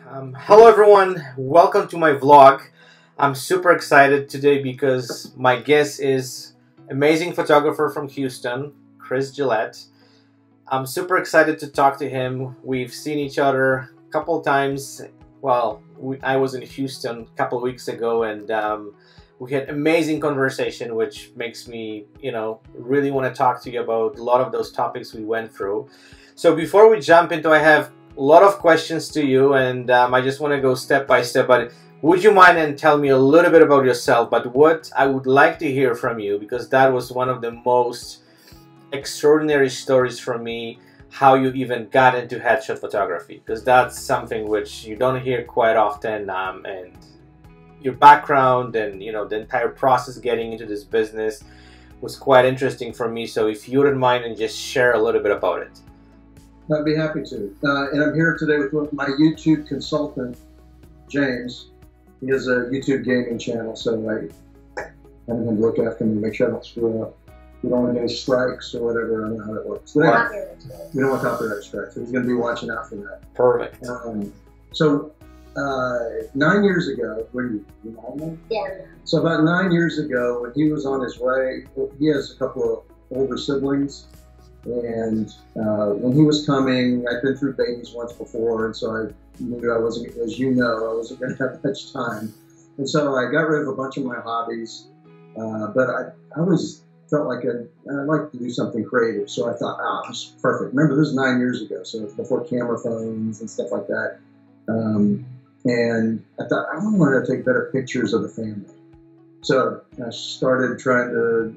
Hello everyone, welcome to my vlog. I'm super excited today because my guest is amazing photographer from Houston, Chris Gillett. I'm super excited to talk to him. We've seen each other a couple times. Well, I was in Houston a couple weeks ago and we had amazing conversation, which makes me, really want to talk to you about a lot of those topics we went through. So before we jump into, I have a lot of questions to you, and I just want to go step by step. But would you mind and tell me a little bit about yourself? But what I would like to hear from you, because that was one of the most extraordinary stories for me, how you even got into headshot photography, because that's something which you don't hear quite often. And your background and the entire process getting into this business was quite interesting for me. So if you wouldn't mind and just share a little bit about it. I'd be happy to. And I'm here today with my YouTube consultant, James. He has a YouTube gaming channel, so I'm going to look after him to make sure I don't screw up. We don't want any strikes or whatever. I don't know how that works. But anyway, we don't want copyright strikes, so he's going to be watching out for that. Perfect. So 9 years ago, were you 9? Yeah. So about 9 years ago, when he was on his way, he has a couple of older siblings. And when he was coming, I'd been through babies once before, and so I knew I wasn't, as you know, I wasn't going to have much time. And so I got rid of a bunch of my hobbies, but I always felt like I'd like to do something creative. So I thought, this is perfect. Remember, this was 9 years ago, so it's before camera phones and stuff like that. And I thought, I want to take better pictures of the family. So I started trying to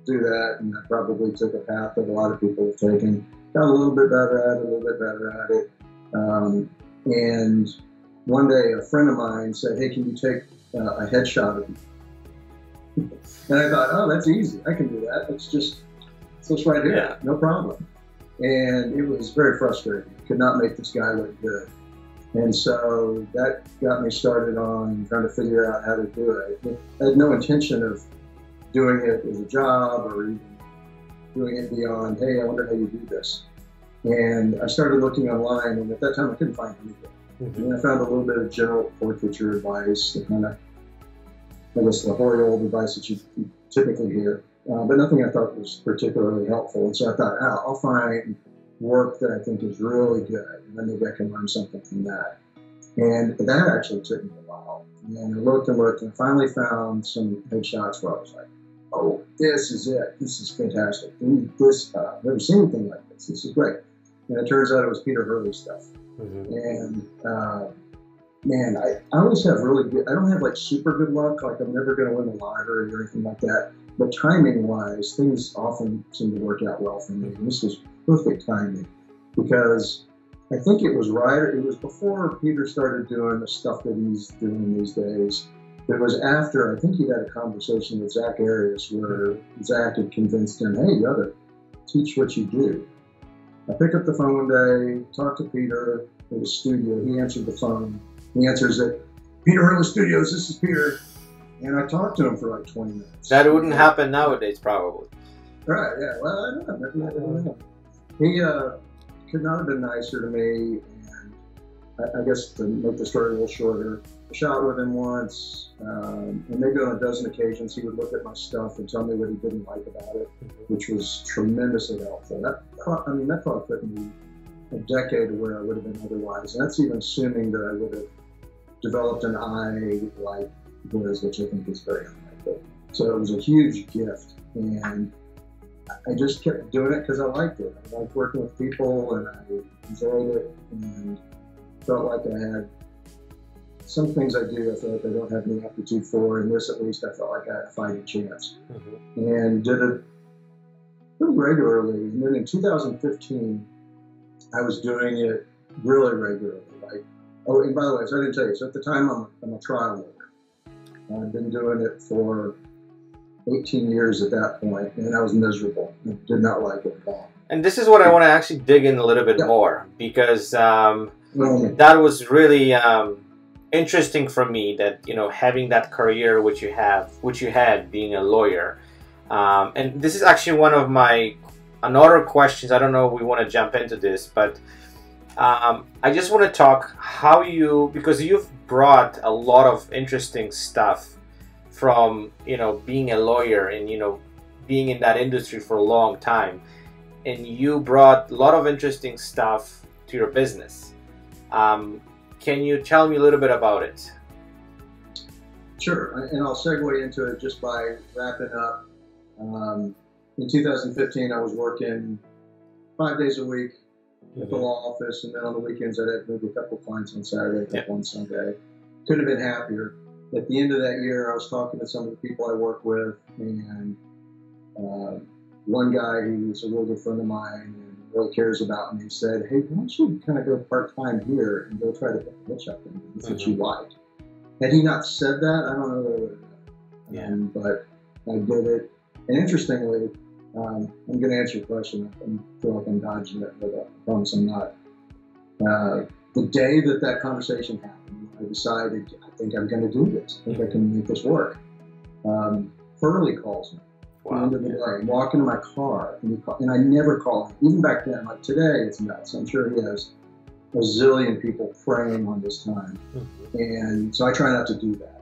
do that, and I probably took a path that a lot of people have taken. Got a little bit better at it, and one day a friend of mine said, "Hey, can you take a headshot of me?" And I thought, "Oh, that's easy. I can do that. It's just right here, yeah. No problem." And it was very frustrating. I could not make this guy look good, and so that got me started on trying to figure out how to do it. I had no intention of doing it as a job or even doing it beyond, hey, I wonder how you do this. And I started looking online, and at that time I couldn't find anything. Mm-hmm. And I found a little bit of general portraiture advice, the kind of, I guess, the hoary old advice that you typically hear, but nothing I thought was particularly helpful. And so I thought, I'll find work that I think is really good, and then maybe I can learn something from that. And that actually took me a while. And I looked and I finally found some headshots where I was like, oh, this is it. This is fantastic. I've never seen anything like this. This is great. And it turns out it was Peter Hurley stuff. Mm-hmm. And man, I always have really good, I don't have like super good luck, like I'm never going to win the lottery or anything like that. But timing wise, things often seem to work out well for me. And this was perfect timing because I think it was before Peter started doing the stuff that he's doing these days. It was after, I think he had a conversation with Zach Arias where Zach had convinced him, hey, you ought to teach what you do. I picked up the phone one day, talked to Peter at his studio. He answered the phone. He answers it, Peter Hurley Studios, this is Peter. And I talked to him for like 20 minutes. That wouldn't happen nowadays, probably. Right, yeah. Well, I don't know. He could not have been nicer to me. And I guess to make the story a little shorter, I shot with him once, and maybe on a dozen occasions he would look at my stuff and tell me what he didn't like about it, which was tremendously helpful. That probably put me a decade of where I would have been otherwise, and that's even assuming that I would have developed an eye like his, which I think is very unlikely. So it was a huge gift, and I just kept doing it because I liked it. I liked working with people, and I enjoyed it, and felt like I had some things I do, I feel like I don't have any aptitude for, and this at least I felt like I had a fighting chance. Mm-hmm. And did it pretty regularly. And then in 2015, I was doing it really regularly. Oh, and by the way, so I didn't tell you, so at the time I'm a trial lawyer. I've been doing it for 18 years at that point, and I was miserable. I did not like it at all. And this is what I want to actually dig in a little bit more, because that was really interesting for me, that having that career which you had being a lawyer, and this is actually one of my another questions. I don't know if we want to jump into this, but I just want to talk how you, because you've brought a lot of interesting stuff from, being a lawyer and, being in that industry for a long time. And you brought a lot of interesting stuff to your business. Can you tell me a little bit about it? Sure, and I'll segue into it just by wrapping up. In 2015, I was working 5 days a week at the law office, and then on the weekends I'd have maybe a couple of clients on Saturday, a couple on Sunday. Couldn't have been happier. At the end of that year, I was talking to some of the people I work with, and one guy who's a real good friend of mine and really cares about me said, "Hey, why don't you kind of go part-time here and go try to pick the hitch up thing that you like?" Had he not said that, I don't know that I would have done it. But I did it. And interestingly, I'm going to answer your question. I feel like I'm dodging it, but I promise I'm not. The day that conversation happened, I decided, I think I'm going to do this. I think I can make this work. Hurley calls me. Wow. At the end of the day, I'm walking to my car, and I never call him. Even back then, like today, it's nuts. I'm sure he has a zillion people preying on this time. And so I try not to do that.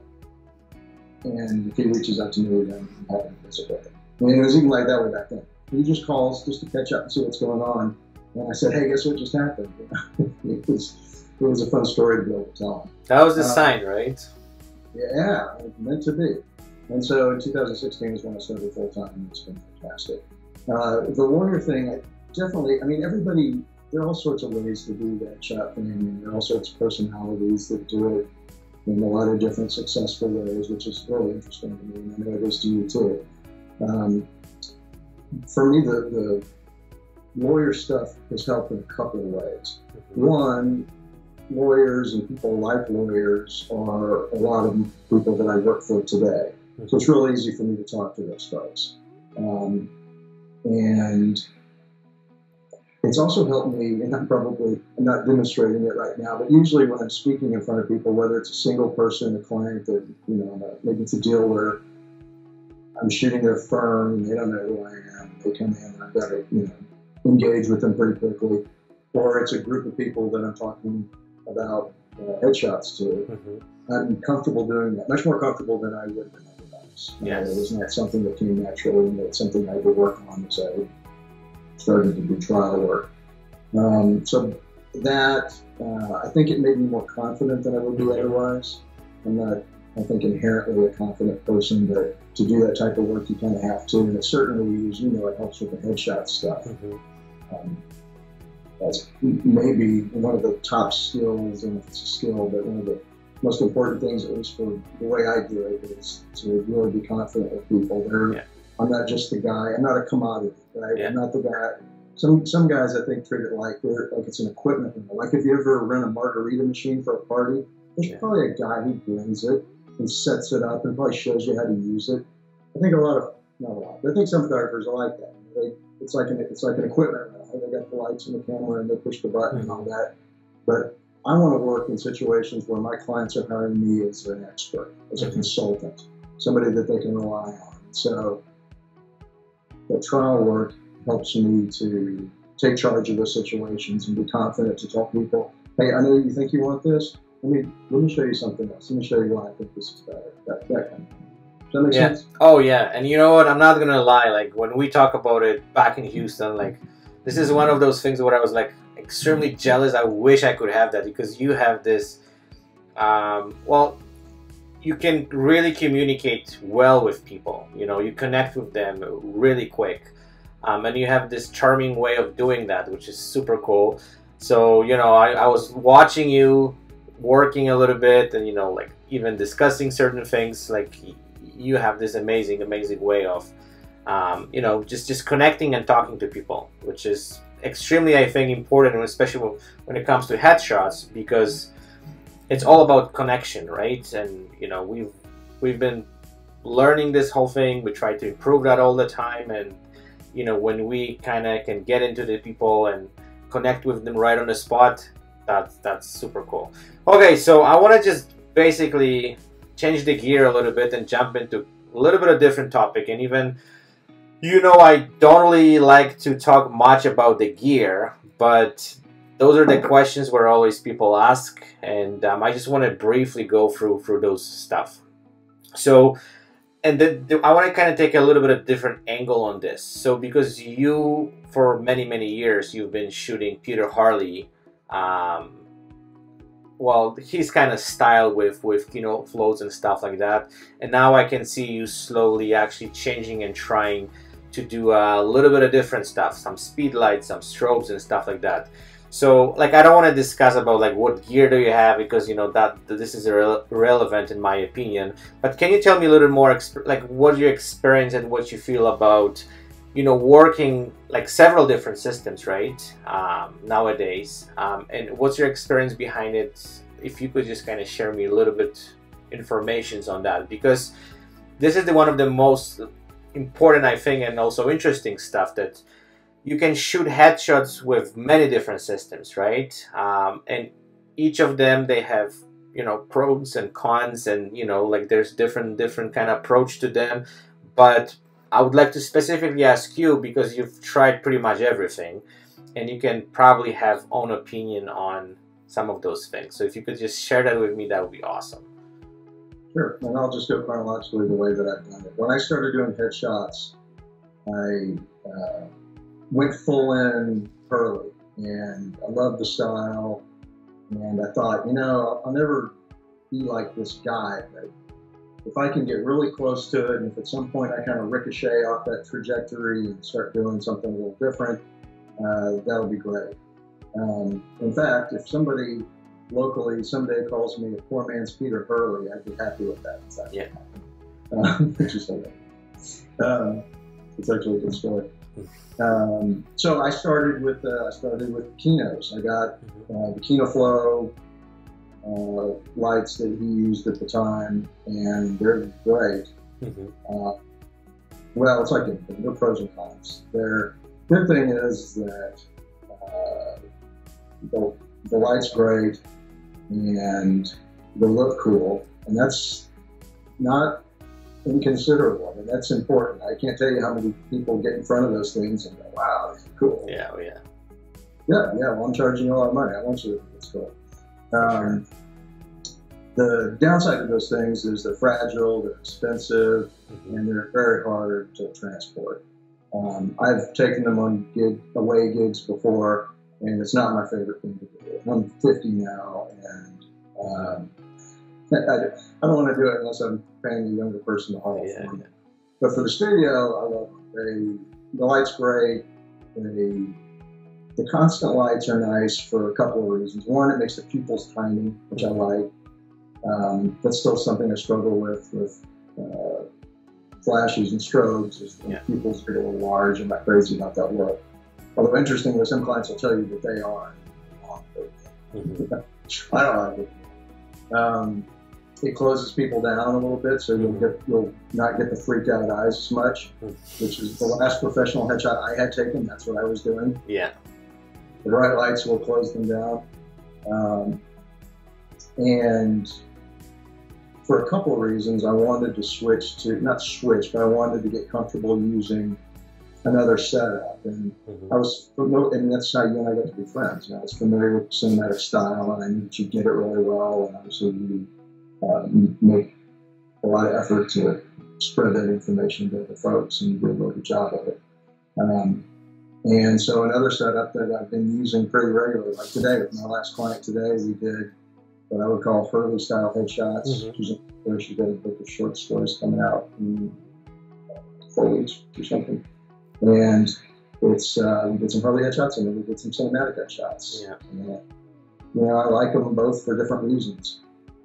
And if he reaches out to me, then I'm happy to visit with him. I mean, it was even like that way back then. He just calls just to catch up and see what's going on. And I said, "Hey, guess what just happened?" It was a fun story to be able to tell him. That was the sign, right? Yeah, meant to be. And so in 2016 is when I started full time, and it's been fantastic. The lawyer thing, everybody, there are all sorts of ways to do that shot thing, and there are all sorts of personalities that do it in a lot of different successful ways, which is really interesting to me, and I know it is to you too. For me, the lawyer stuff has helped in a couple of ways. One, lawyers and people like lawyers are a lot of people that I work for today. So it's real easy for me to talk to those folks. And it's also helped me, and I'm not demonstrating it right now, but usually when I'm speaking in front of people, whether it's a single person, a client that, maybe it's a deal where I'm shooting their firm and they don't know who I am, they come in and I've got to, engage with them pretty quickly, or it's a group of people that I'm talking about headshots to. I'm comfortable doing that, much more comfortable than I would have been otherwise. It was not something that came naturally, and it's something I had to work on as I started to do trial work. So that, I think it made me more confident than I would be otherwise. I'm not, I think, inherently a confident person, but to do that type of work, you kind of have to. And it certainly, as you know, it helps with the headshot stuff. That's maybe one of the top skills, and if it's a skill, but one of the most important things, at least for the way I do it, is to really be confident with people. I'm not just the guy. I'm not a commodity, right? I'm not the guy. Some guys, I think, treat it like it's an equipment rental. Like if you ever rent a margarita machine for a party, there's probably a guy who brings it and sets it up and probably shows you how to use it. I think not a lot, but I think some photographers are like that. It's like an equipment rental. They got the lights and the camera and they push the button and all that. But I want to work in situations where my clients are hiring me as an expert, as a consultant, somebody that they can rely on. So the trial work helps me to take charge of those situations and be confident to tell people, "Hey, I know you think you want this. Let me show you something else. Let me show you why I think this is better." That kind of thing. Does that make sense? Oh yeah, and you know what? I'm not gonna lie. Like when we talk about it back in Houston, like this is one of those things where I was like extremely jealous. I wish I could have that, because you have this. You can really communicate well with people. You connect with them really quick, and you have this charming way of doing that, which is super cool. So I was watching you working a little bit, and like even discussing certain things. Like you have this amazing way of just connecting and talking to people, which is extremely, I think, important, especially when it comes to headshots, because it's all about connection, right? And we've been learning this whole thing. We try to improve that all the time, and when we kind of can get into the people and connect with them right on the spot, that's super cool. Okay, so I want to just basically change the gear a little bit and jump into a little bit of different topic. And even I don't really like to talk much about the gear, but those are the questions where always people ask, and I just want to briefly go through those stuff. So, and I want to kind of take a little bit of different angle on this. So, because you, for many years, you've been shooting Peter Harley. Well, his kind of style with floats and stuff like that, and now I can see you slowly actually changing and trying to do a little bit of different stuff, some speed lights, some strobes and stuff like that. So, like, I don't want to discuss about like what gear do you have, because that this is irrelevant in my opinion. But can you tell me a little more, like, what your experience and what you feel about working like several different systems, right, nowadays, and what's your experience behind it? If you could just kind of share me a little bit information on that, because this is one of the most important, I think, and also interesting stuff, that you can shoot headshots with many different systems, right? And each of them, they have pros and cons, and like there's different kind of approach to them. But I would like to specifically ask you, because you've tried pretty much everything, and you can probably have own opinion on some of those things. So if you could just share that with me, that would be awesome. Sure, and I'll just go chronologically the way that I've done it. When I started doing headshots, I went full in Hurley, and I loved the style, and I thought, I'll never be like this guy, but if I can get really close to it, and if at some point I kind of ricochet off that trajectory and start doing something a little different, that would be great. In fact, if somebody locally someday calls me a poor man's Peter Hurley, I'd be happy with that. Yeah. Which is okay. It's actually a good story. So I started with Kinos. I got the Kino Flow lights that he used at the time, and they're great. Well, it's like anything. They're pros and cons. Their good thing is that the light's great and they look cool, and that's not inconsiderable. I mean, that's important. I can't tell you how many people get in front of those things and go, "Wow, these are cool." Yeah, oh, yeah. Yeah. Well, I'm charging you a lot of money. I want you to think it's cool. Sure. The downside of those things is they're fragile, they're expensive, and they're very hard to transport. I've taken them on away gigs before, and it's not my favorite thing to do. I'm 50 now, and I don't want to do it unless I'm paying a younger person to haul for me. But for the studio, I love them. The light's great. The constant lights are nice for a couple of reasons. One, it makes the pupils tiny, which I like. That's still something I struggle with flashes and strobes. Is the pupils get a little large. I'm not crazy about that look. Although interestingly, some clients will tell you that they are. I don't like it. It closes people down a little bit, so you'll not get the freaked out eyes as much, which is the last professional headshot I had taken. That's what I was doing. Yeah. The bright lights will close them down. And for a couple of reasons, I wanted to not switch, but I wanted to get comfortable using another setup. And I was familiar, and that's how you and I got to be friends. I was familiar with cinematic style, and I knew that you get it really well, and obviously you make a lot of effort to spread that information to the folks, and you do a really good job of it. And so another setup that I've been using pretty regularly, like today, with my last client today, we did what I would call Hurley style headshots, which is where she did a book of short stories coming out in 4 weeks or something. And it's we did some Hurley headshots, and then we did some cinematic headshots. And, I like them both for different reasons.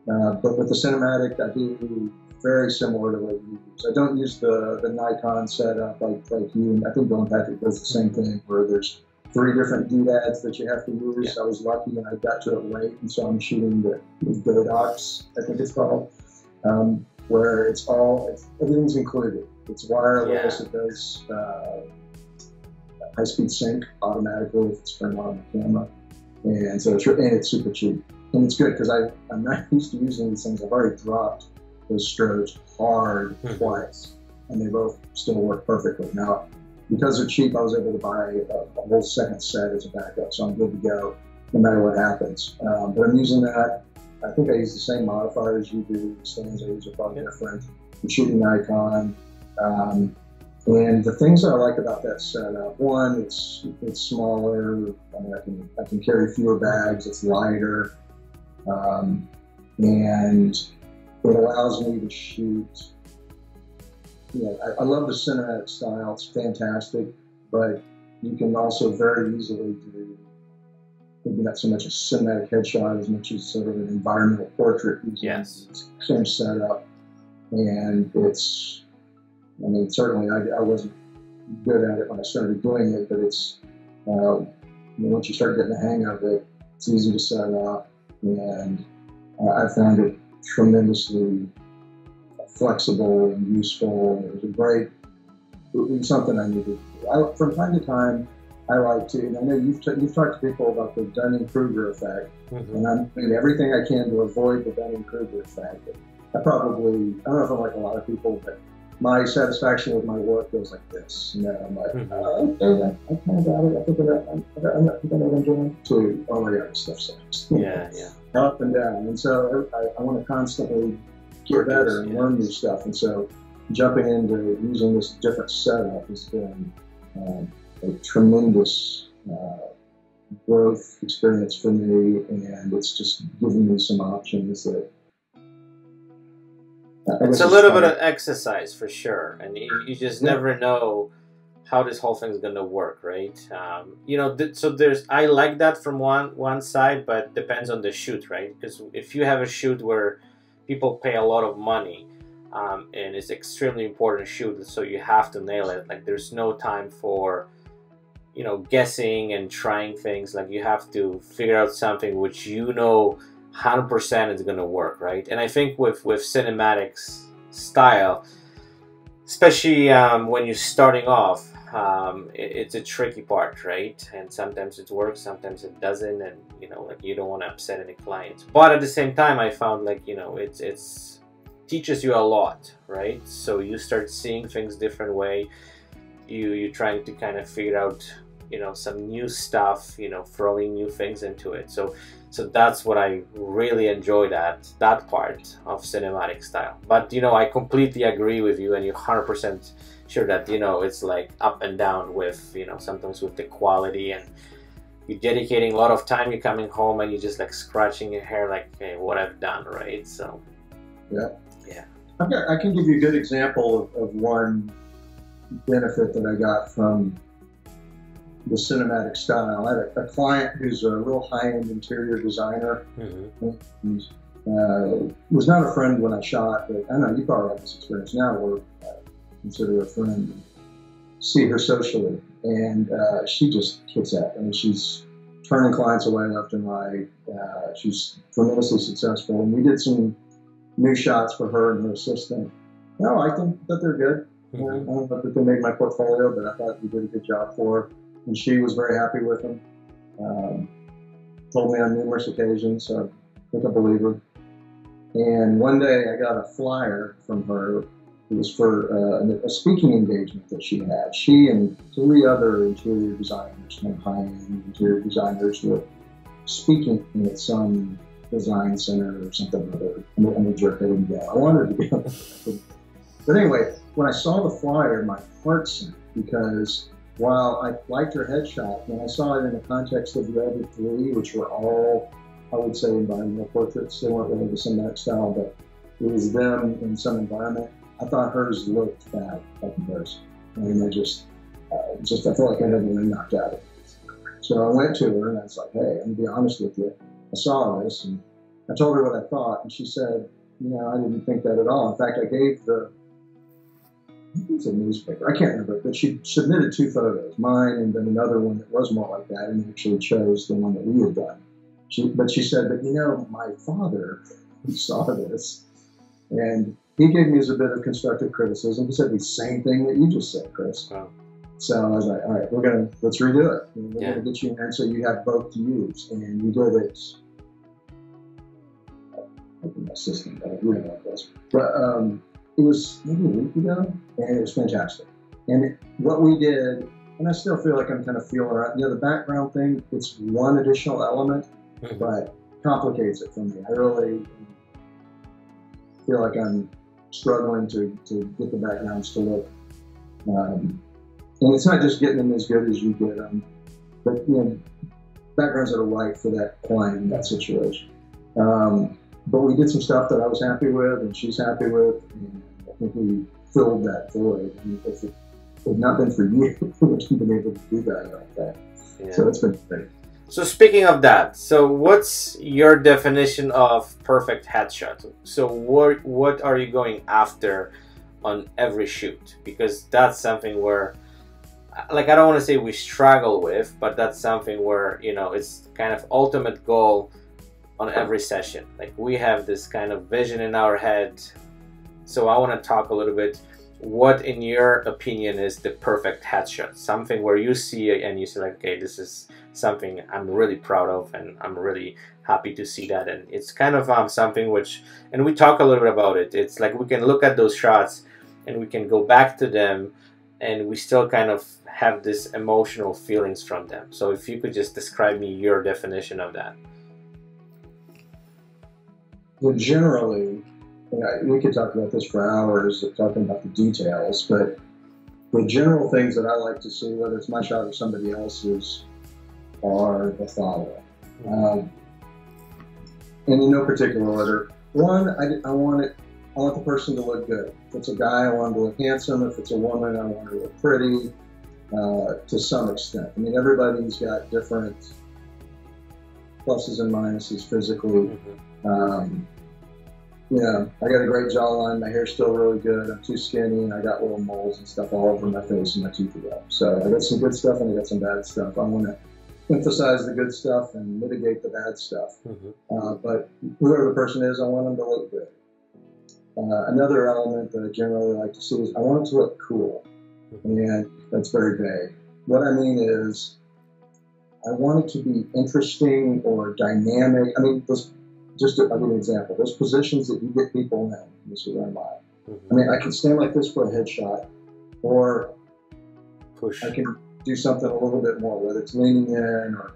But with the cinematic, I do very similar to what you use. I don't use the Nikon setup like you. I think Bill and Patrick does the same thing, where there's 3 different doodads that you have to use. I was lucky and I got to it late, and so I'm shooting the Godox, I think it's called, where everything's included. It's wireless. It does high-speed sync automatically if it's turned on the camera, and so it's super cheap. And it's good because I'm not used to using these things. I've already dropped those strobes hard twice, and they both still work perfectly. Now, because they're cheap, I was able to buy a whole second set as a backup, so I'm good to go. no matter what happens. But I'm using that. I think I use the same modifiers you do. The stands I use are probably different. I'm shooting Nikon. And the things I like about that setup, one, it's smaller. I mean, I can carry fewer bags. It's lighter, and it allows me to shoot. You know, I love the cinematic style. It's fantastic, but you can also very easily do maybe not so much a cinematic headshot as much as sort of an environmental portrait using the same setup. And it's, I mean, certainly I wasn't good at it when I started doing it, but it's, you know, once you start getting the hang of it, it's easy to set up, and I found it tremendously flexible and useful. And it was something I needed to do. From time to time, I like to, and I know you've talked to people about the Dunning-Kruger effect, and I'm doing everything I can to avoid the Dunning-Kruger effect. I don't know if I'm like a lot of people, but my satisfaction with my work goes like this. You know, I'm like, okay, I kind of got it. I think I know what I'm doing. To, oh my God, this stuff sucks. Yeah. Up and down. And so I want to constantly get better and learn new stuff. And so jumping into using this different setup has been a tremendous growth experience for me, and it's just given me some options that. It's a little bit of exercise for sure, and you just never know how this whole thing is going to work, right? You know, so I like that from one side, but depends on the shoot, right? Because if you have a shoot where people pay a lot of money, and it's extremely important shoot, so you have to nail it. Like, there's no time for, you know, guessing and trying things. Like, you have to figure out something which 100% is going to work, right? And I think with cinematics style, especially when you're starting off, it's a tricky part, right? And sometimes it works, sometimes it doesn't, and you know, like, you don't want to upset any clients. But at the same time, I found, like, you know, it's teaches you a lot, right? So you start seeing things different way. You're trying to kind of figure out, you know, some new stuff, you know, throwing new things into it. So that's what I really enjoyed that part of cinematic style. But, you know, I completely agree with you, and you're 100% sure that, you know, it's like up and down with, you know, sometimes with the quality, and you're dedicating a lot of time, you're coming home and you're just like scratching your hair like, hey, what I've done, right? So yeah. I can give you a good example of one benefit that I got from the cinematic style. I had a client who's a real high-end interior designer. He was not a friend when I shot, but I know you probably have this experience now where I consider her a friend and see her socially. And she just hits at me. She's turning clients away left and right. She's tremendously successful. And we did some new shots for her and her assistant. No, I think that they're good. I don't know if they made my portfolio, but I thought we did a good job for her. And she was very happy with them. Told me on numerous occasions, so I think I believe her. And one day I got a flyer from her. It was for a speaking engagement that she had. She and 3 other interior designers, high-end interior designers, were speaking at some design center or something or other. I'm a jerk, I didn't go. I wanted to go. But anyway, when I saw the flyer, my heart sank, because while I liked her headshot, when I saw it in the context of the other 3, which were all, I would say, environmental portraits, they weren't really the cinematic style, but it was them in some environment, I thought hers looked bad by comparison. And I just I felt like I had the wind knocked out of it. So I went to her and I was like, hey, I'm going to be honest with you. I saw this and I told her what I thought, and she said, you know, I didn't think that at all. In fact, I gave I think it was a newspaper, I can't remember, but she submitted 2 photos, mine and then another one that was more like that, and actually chose the one that we had done. But she said, but you know, my father saw this, and he gave me as a bit of constructive criticism. He said the same thing that you just said, Chris. Wow. So I was like, all right, let's redo it. We're going to get you in there so you have both to use. And you did it. My system, I don't know what it was. But it was maybe a week ago, and it was fantastic. And what we did and I still feel like I'm kind of feeling around. You know, the background thing, it's one additional element, but complicates it for me. I really feel like I'm struggling to get the backgrounds to look. And it's not just getting them as good as you get them, but you know, backgrounds that are right for that client in that situation. But we did some stuff that I was happy with, and she's happy with, and I think we filled that void. And if it had not been for you, we wouldn't have been able to do that like that. Yeah. So it's been great. So speaking of that, so what's your definition of perfect headshot? So what are you going after on every shoot? Because that's something where, like, I don't want to say we struggle with, but that's something where, you know, it's kind of ultimate goal on every session. Like, we have this kind of vision in our head. So I want to talk a little bit, what in your opinion is the perfect headshot? Something where you see it and you say like, okay, this is something I'm really proud of, and I'm really happy to see that. And it's kind of something which, and we talk a little bit about it, it's like we can look at those shots and we can go back to them and we still kind of have this emotional feelings from them. So if you could just describe me your definition of that. Well, generally, we could talk about this for hours, talking about the details, but the general things that I like to see, whether it's my shot or somebody else's, are the following. And in no particular order. One, I want the person to look good. If it's a guy, I want him to look handsome. If it's a woman, I want her to look pretty, to some extent. I mean, everybody's got different pluses and minuses physically. You know, I got a great jawline, my hair's still really good, I'm too skinny, and I got little moles and stuff all over my face and my teeth are up. So I got some good stuff and I got some bad stuff. I want to emphasize the good stuff and mitigate the bad stuff. But whoever the person is, I want them to look good. Another element that I generally like to see is I want it to look cool. And that's very vague. What I mean is, I want it to be interesting or dynamic. I mean, just to give you an example, those positions that you get people in, this is where I'm at. I mean, I can stand like this for a headshot, or push. I can do something a little bit more, whether it's leaning in or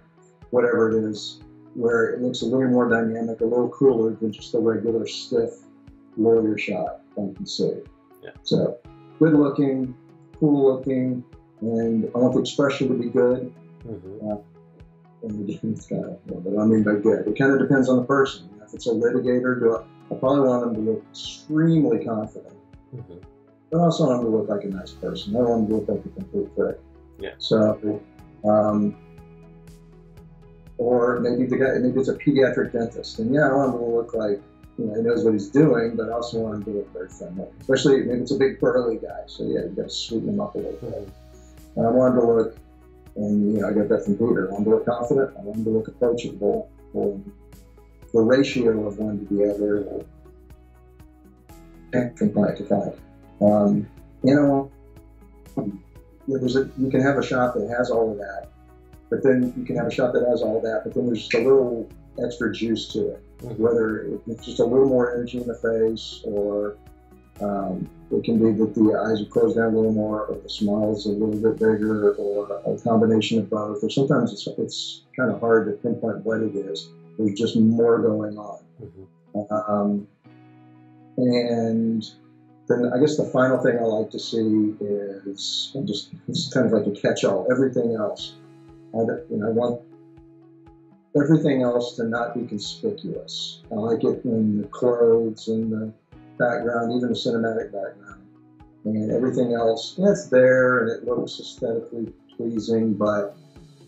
whatever it is, where it looks a little more dynamic, a little cooler than just the regular stiff lawyer shot one can see. Yeah. So, good looking, cool looking, and I want the expression to be good. And it's kind of, what I mean by good, it kind of depends on the person. If it's a litigator, I probably want them to look extremely confident, but I also want them to look like a nice person. I don't want them to look like a complete prick. Yeah. So, or maybe it's a pediatric dentist, and I want him to look like, you know, he knows what he's doing, but I also want him to look very friendly. Especially maybe it's a big burly guy, so you got to sweeten him up a little bit. And I want him to look. And, you know, I got that from Peter. I want to look confident. I want to look approachable. The ratio of one to the other, from client to client. You can have a shot that has all of that, but then you can have a shot that has all of that, but then there's just a little extra juice to it. Whether it's just a little more energy in the face, or it can be that the eyes are closed down a little more, or the smile is a little bit bigger, or a combination of both. Or sometimes it's kind of hard to pinpoint what it is. There's just more going on. And then I guess the final thing I like to see is it's kind of like a catch-all. Everything else, I want everything else to not be conspicuous. I like it in the clothes and the background, even the cinematic background, and everything else. It's there and it looks aesthetically pleasing, but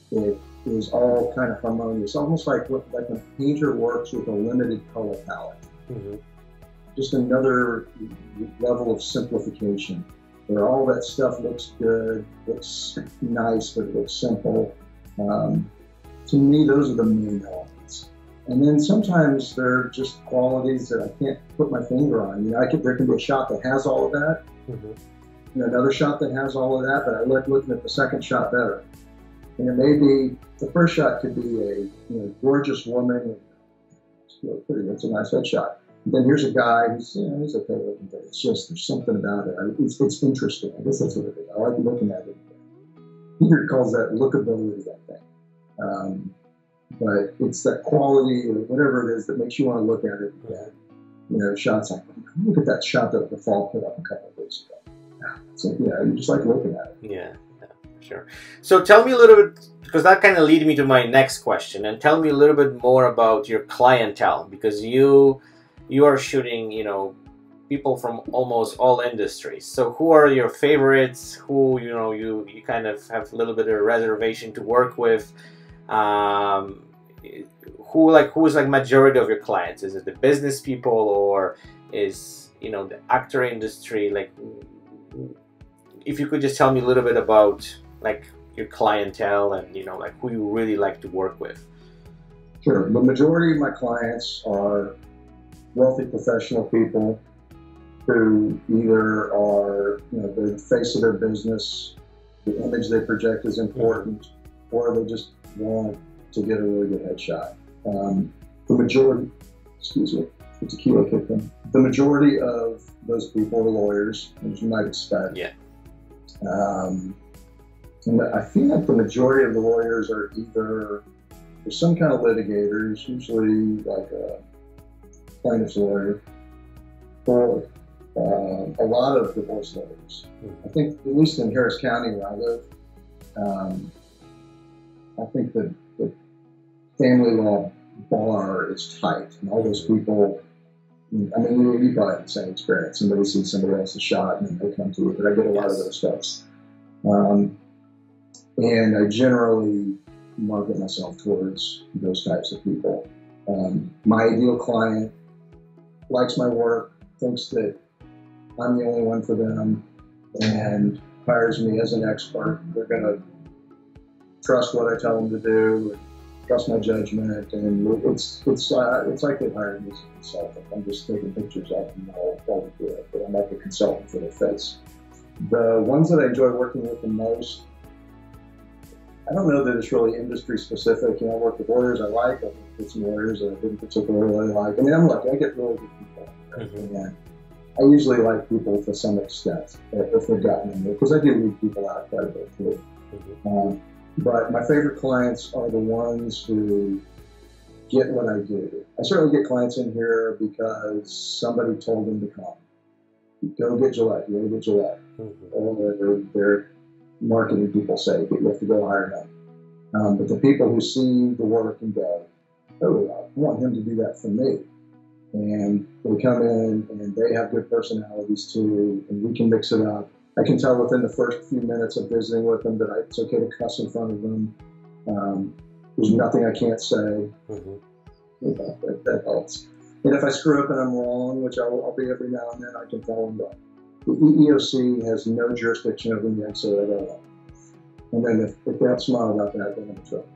it is all kind of harmonious, almost like a painter works with a limited color palette. Just another level of simplification, where all that stuff looks good, looks nice, but it looks simple. To me, those are the main elements. And then sometimes they're just qualities that I can't put my finger on. You know, there can be a shot that has all of that, another shot that has all of that, but I like looking at the second shot better. And it may be, the first shot could be a gorgeous woman, that's a nice headshot. And then here's a guy who's, he's okay looking, but it's just, there's something about it. It's interesting. I guess that's what it is. I like looking at it. Peter calls that lookability, I think. But it's that quality or whatever it is that makes you want to look at it again. You know, shots like, look at that shot that the fall put up a couple of days ago. So, yeah, you just like looking at it. Yeah, sure. So tell me a little bit, because that kind of lead me to my next question, and tell me a little bit more about your clientele, because you are shooting, you know, people from almost all industries. So who are your favorites? Who, you know, you kind of have a little bit of a reservation to work with? Who's like majority of your clients? Is it the business people, or is, you know, the actor industry? Like, if you could just tell me a little bit about like your clientele and, you know, like who you really like to work with. Sure. The majority of my clients are wealthy professional people who either are, you know, the face of their business, the image they project is important, or they just want to get a really good headshot. The majority, excuse me, the tequila kicked in. The majority of those people are lawyers, as you might expect. Yeah. And I feel like the majority of the lawyers are either some kind of litigators, usually like a plaintiff's lawyer, or a lot of divorce lawyers. I think, at least in Harris County where I live, I think that the family law bar is tight, and all those people, I mean, you probably have the same experience. Somebody sees somebody else's shot and then they come to you, but I get a lot of those folks. And I generally market myself towards those types of people. My ideal client likes my work, thinks that I'm the only one for them, and hires me as an expert. They're going to trust what I tell them to do, trust my judgment, and it's like they've hired me as a consultant. I'm just taking pictures of them all do it, but I'm like a consultant for their face. The ones that I enjoy working with the most, I don't know that it's really industry specific. You know, I work with lawyers I like, I work with some lawyers that I didn't particularly like. I mean, I'm lucky, I get really good people. And I usually like people to some extent, if they've gotten in there, because I do leave people out quite a bit too. But my favorite clients are the ones who get what I do. I certainly get clients in here because somebody told them to come. Go get Gillett, go get Gillett. Or their marketing people say, you have to go hire him. But the people who see the work and go, oh, I want him to do that for me. And they come in and they have good personalities too, and we can mix it up. I can tell within the first few minutes of visiting with them that it's okay to cuss in front of them. There's nothing I can't say. That helps. And if I screw up and I'm wrong, which I'll be every now and then, I can tell them that. The EEOC has no jurisdiction over me, so I don't know. And then if they don't smile about that, then I'm in trouble.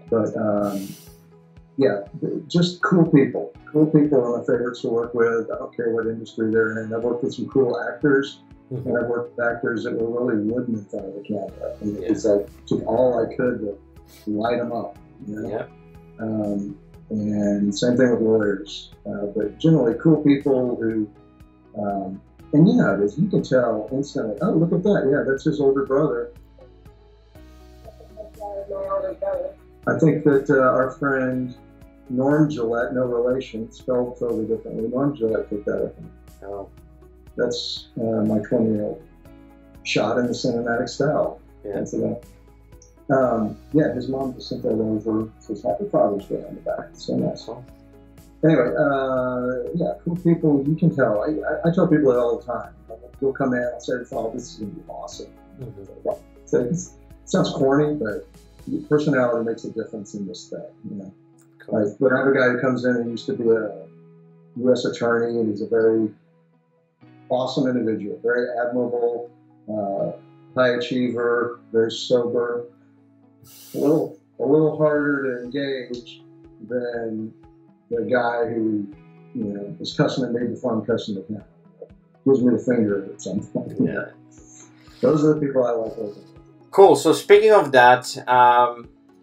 But yeah, just cool people. Cool people are my favorites to work with. I don't care what industry they're in. I've worked with some cool actors. And I've worked with actors that were really wooden in front of the camera. And it's like, took all I could to light them up, you know? And same thing with lawyers. But generally cool people who, and you know, you can tell instantly, oh, look at that. Yeah, that's his older brother. I think that our friend Norm Gillett, no relation, spelled totally differently. Norm Gillett took that, I think. Oh. That's my 20-year-old shot in the cinematic style. Yeah, his mom just sent that over. Says Happy Father's Day on the back. So nice. Anyway, yeah, cool people. You can tell. I tell people that all the time. They'll come in and say, "Oh, this is gonna be awesome." So it sounds corny, but personality makes a difference in this thing. You know, like, but I have a guy who comes in and used to be a U.S. attorney, and he's a very awesome individual, very admirable, high achiever, very sober, a little harder to engage than the guy who, you know, is cussing at me before I'm cussing at him. Gives me the finger at some point. Yeah. Those are the people I like working with. Cool. So speaking of that,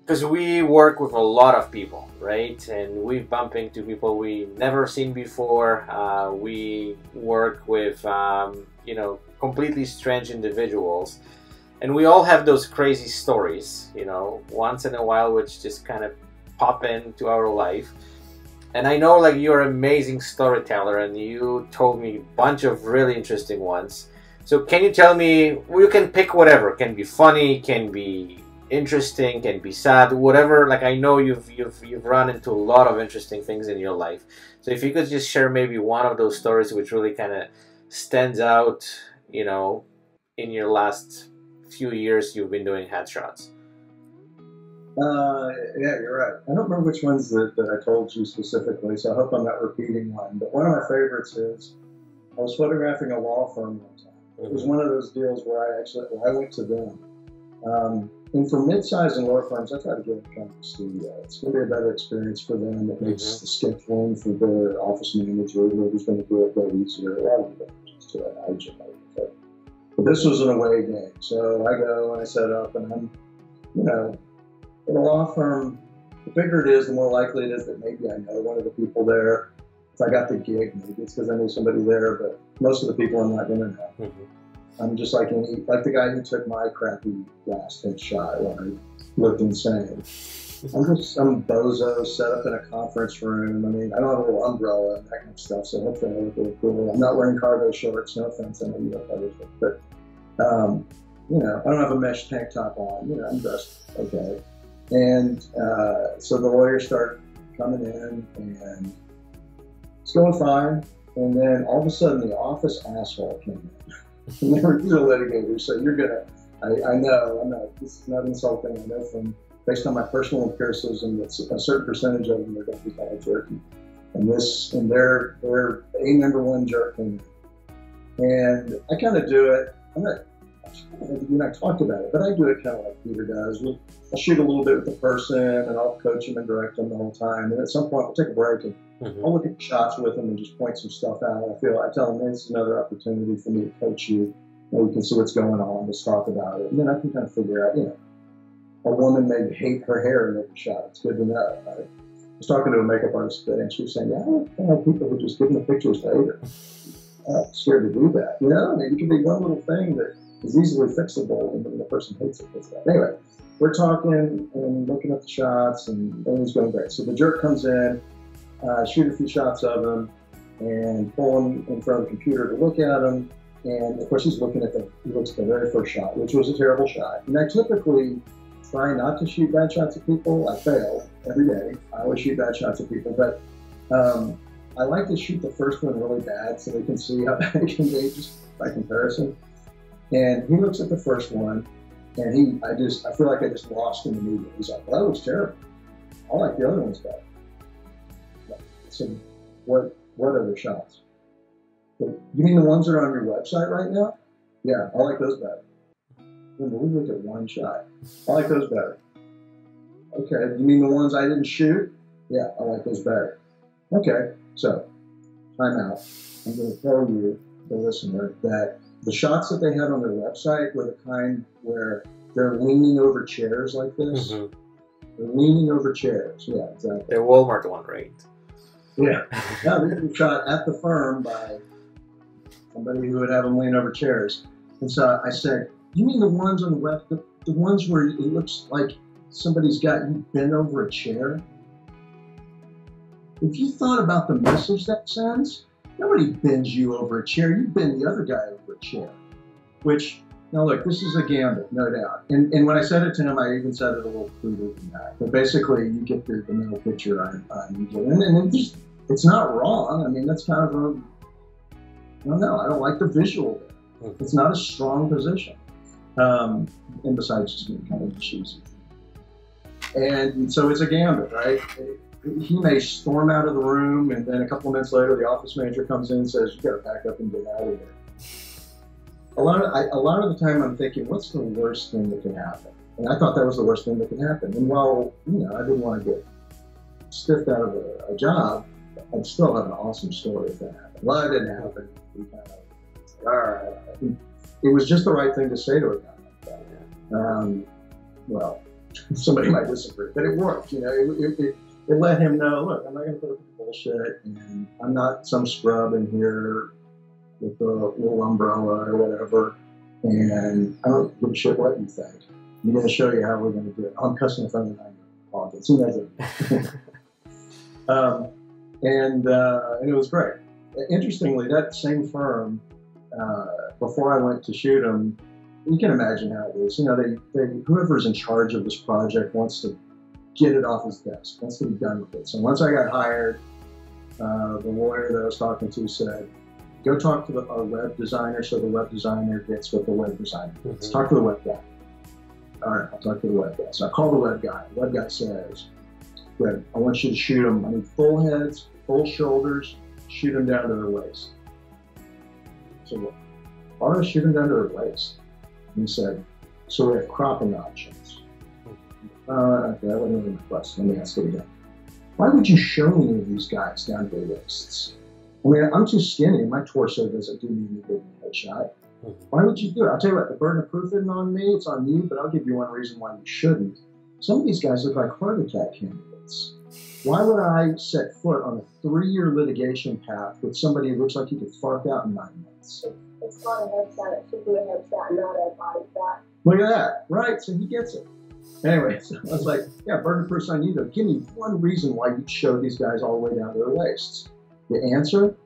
because we work with a lot of people, right? And we bump into people we've never seen before. We work with, you know, completely strange individuals. And we all have those crazy stories, you know, once in a while, which just kind of pop into our life. And I know, like, you're an amazing storyteller, and you told me a bunch of really interesting ones. So can you tell me, you can pick whatever, can be funny, can be interesting, can be sad, whatever. Like, I know you've run into a lot of interesting things in your life. So if you could just share maybe one of those stories which really kind of stands out, you know, in your last few years you've been doing headshots. Yeah, you're right. I don't remember which ones that I told you specifically, so I hope I'm not repeating one. But one of my favorites is I was photographing a law firm one time. It was one of those deals where I went to them. And for mid-size and lower firms, I try to get them to come to the studio. It's going to be a better experience for them. It makes the scheduling for their office manager, whoever's going to do it, go easier. A lot of people just do it. But this was an away game. So I go and I set up, and I'm, you know, in a law firm, the bigger it is, the more likely it is that maybe I know one of the people there. If I got the gig, maybe it's because I knew somebody there, but most of the people I'm not going to know. I'm just like the guy who took my crappy last headshot when I looked insane. I'm some bozo set up in a conference room. I mean, I don't have a little umbrella and that kind of stuff, so hopefully I look really cool. I'm not wearing cargo shorts, no offense, I know you don't have those, but you know, I don't have a mesh tank top on. You know, I'm dressed okay. And so the lawyers start coming in, and it's going fine. And then all of a sudden, the office asshole came in. And they're a litigator, so you're gonna. I know. I'm not. This is not insulting. I know from based on my personal empiricism that a certain percentage of them are going to be kind of jerky. And they're a number one jerk came in. And I kind of do it. I'm not. You and I talked about it, but I do it kind of like Peter does. I'll shoot a little bit with the person, and I'll coach them and direct them the whole time. And at some point, we'll take a break, and I'll look at the shots with them and just point some stuff out. I tell them, this is another opportunity for me to coach you. And we can see what's going on. Let's talk about it. And then I can kind of figure out, you know, a woman may hate her hair in every shot. It's good to know. Right? I was talking to a makeup artist today, and she was saying, yeah, I don't know people who just give them the pictures later. I'm scared to do that. You know, I mean, it can be one little thing that is easily fixable, and the person hates it. Anyway, we're talking and looking at the shots, and everything's going great. So the jerk comes in, shoot a few shots of him, and pull him in front of the computer to look at him. And of course, he looks at the very first shot, which was a terrible shot. And I typically try not to shoot bad shots at people. I fail every day. I always shoot bad shots at people, but I like to shoot the first one really bad so they can see how bad it can be, just by comparison. And he looks at the first one, and I feel like I just lost him immediately. He's like, well, that looks terrible. I like the other ones better. So what other shots? You mean the ones that are on your website right now? Yeah, I like those better. Remember, we looked at one shot. I like those better. Okay, you mean the ones I didn't shoot? Yeah, I like those better. Okay, so, time out. I'm going to tell you, the listener, that the shots that they had on their website were the kind where they're leaning over chairs like this. They're leaning over chairs. Yeah, exactly. The Walmart one, right? Yeah. Now, these were shot at the firm by somebody who would have them lean over chairs. And so I said, you mean the ones on the web, the ones where it looks like somebody's got you bent over a chair? If you thought about the message that sends, nobody bends you over a chair. You bend the other guy over a chair. Which, now look, this is a gambit, no doubt. And when I said it to him, I even said it a little cruder than that. But basically, you get the mental picture on and it's not wrong. I mean, that's kind of a, I don't know, I don't like the visual there. It's not a strong position. And besides just being kind of cheesy. And so it's a gambit, right? He may storm out of the room, and then a couple of minutes later, the office manager comes in and says, you got to pack up and get out of here. A lot of the time I'm thinking, what's the worst thing that can happen? And I thought that was the worst thing that could happen. And while, you know, I didn't want to get stiffed out of a job, I'd still have an awesome story if that happened. Well, it didn't happen. We kind of, all right. It was just the right thing to say to a guy like that. Well, somebody might disagree, but it worked. You know, it let him know, look, I'm not going to put up with bullshit, and I'm not some scrub in here with a little umbrella or whatever. And I don't give a shit what you think. I'm going to show you how we're going to do it. I'm cussing in front of the audience. Who knows it? And it was great. Interestingly, that same firm, before I went to shoot them, you can imagine how it is. You know, whoever's in charge of this project wants to get it off his desk, wants to be done with it. So once I got hired, the lawyer that I was talking to said, go talk to our web designer so the web designer gets what the web designer gets. Talk to the web guy. All right, I'll talk to the web guy. So I call the web guy. The web guy says, good, I want you to shoot them. I need full heads, full shoulders, shoot them down to their waist. So why do I shoot them down to their waist? And he said, so we have cropping options. Okay, that wasn't really my question. Let me ask it again. Why would you show any of these guys down to their waists? I mean, I'm too skinny and my torso doesn't do me any good in a headshot. Why would you do it? I'll tell you what, the burden of proof isn't on me, it's on you, but I'll give you one reason why you shouldn't. Some of these guys look like heart attack candidates. Why would I set foot on a 3-year litigation path with somebody who looks like he could fart out in 9 months? It's not a headshot, it should be a headshot, not a body shot. Look at that, right? So he gets it. Anyway, so I was like, yeah, burden of proof's on you though. Give me one reason why you'd show these guys all the way down to their waists. The answer?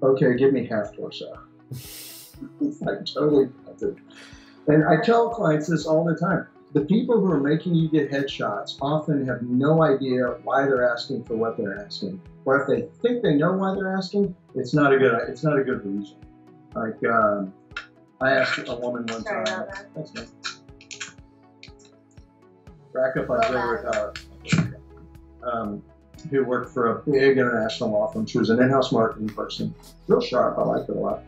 Okay, give me half torso. It's like totally nothing. And I tell clients this all the time. The people who are making you get headshots often have no idea why they're asking for what they're asking. Or if they think they know why they're asking, it's not a good reason. Like I asked a woman one time. That's me. Rack up on Zero Power. Who worked for a big international law firm. She was an in-house marketing person. Real sharp. I liked it a lot.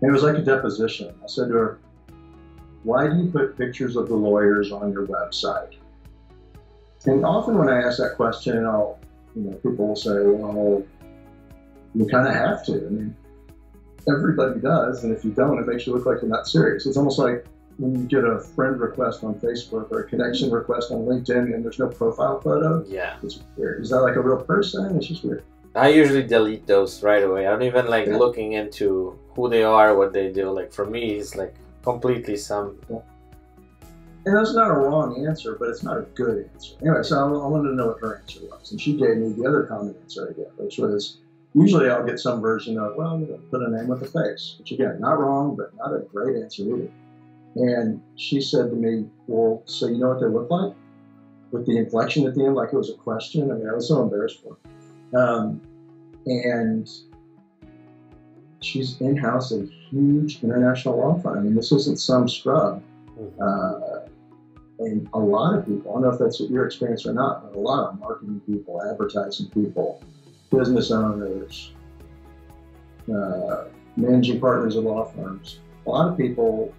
And it was like a deposition. I said to her, why do you put pictures of the lawyers on your website? And often when I ask that question, people will say, well, you kind of have to. I mean, everybody does. And if you don't, it makes you look like you're not serious. It's almost like when you get a friend request on Facebook or a connection request on LinkedIn and there's no profile photo. Yeah. It's weird. Is that like a real person? It's just weird. I usually delete those right away. I don't even like looking into who they are, what they do. Like for me, it's like completely some. Yeah. And that's not a wrong answer, but it's not a good answer. Anyway, so I wanted to know what her answer was. And she gave me the other common answer I get, which was, usually I'll get some version of, well, I'm going to put a name with a face. Which again, not wrong, but not a great answer either. And she said to me, well, so you know what they look like? With the inflection at the end, like it was a question. I mean, I was so embarrassed for her. And she's in-house at a huge international law firm. I mean, this isn't some scrub. And a lot of people, I don't know if that's your experience or not, but a lot of marketing people, advertising people, business owners, managing partners of law firms, a lot of people,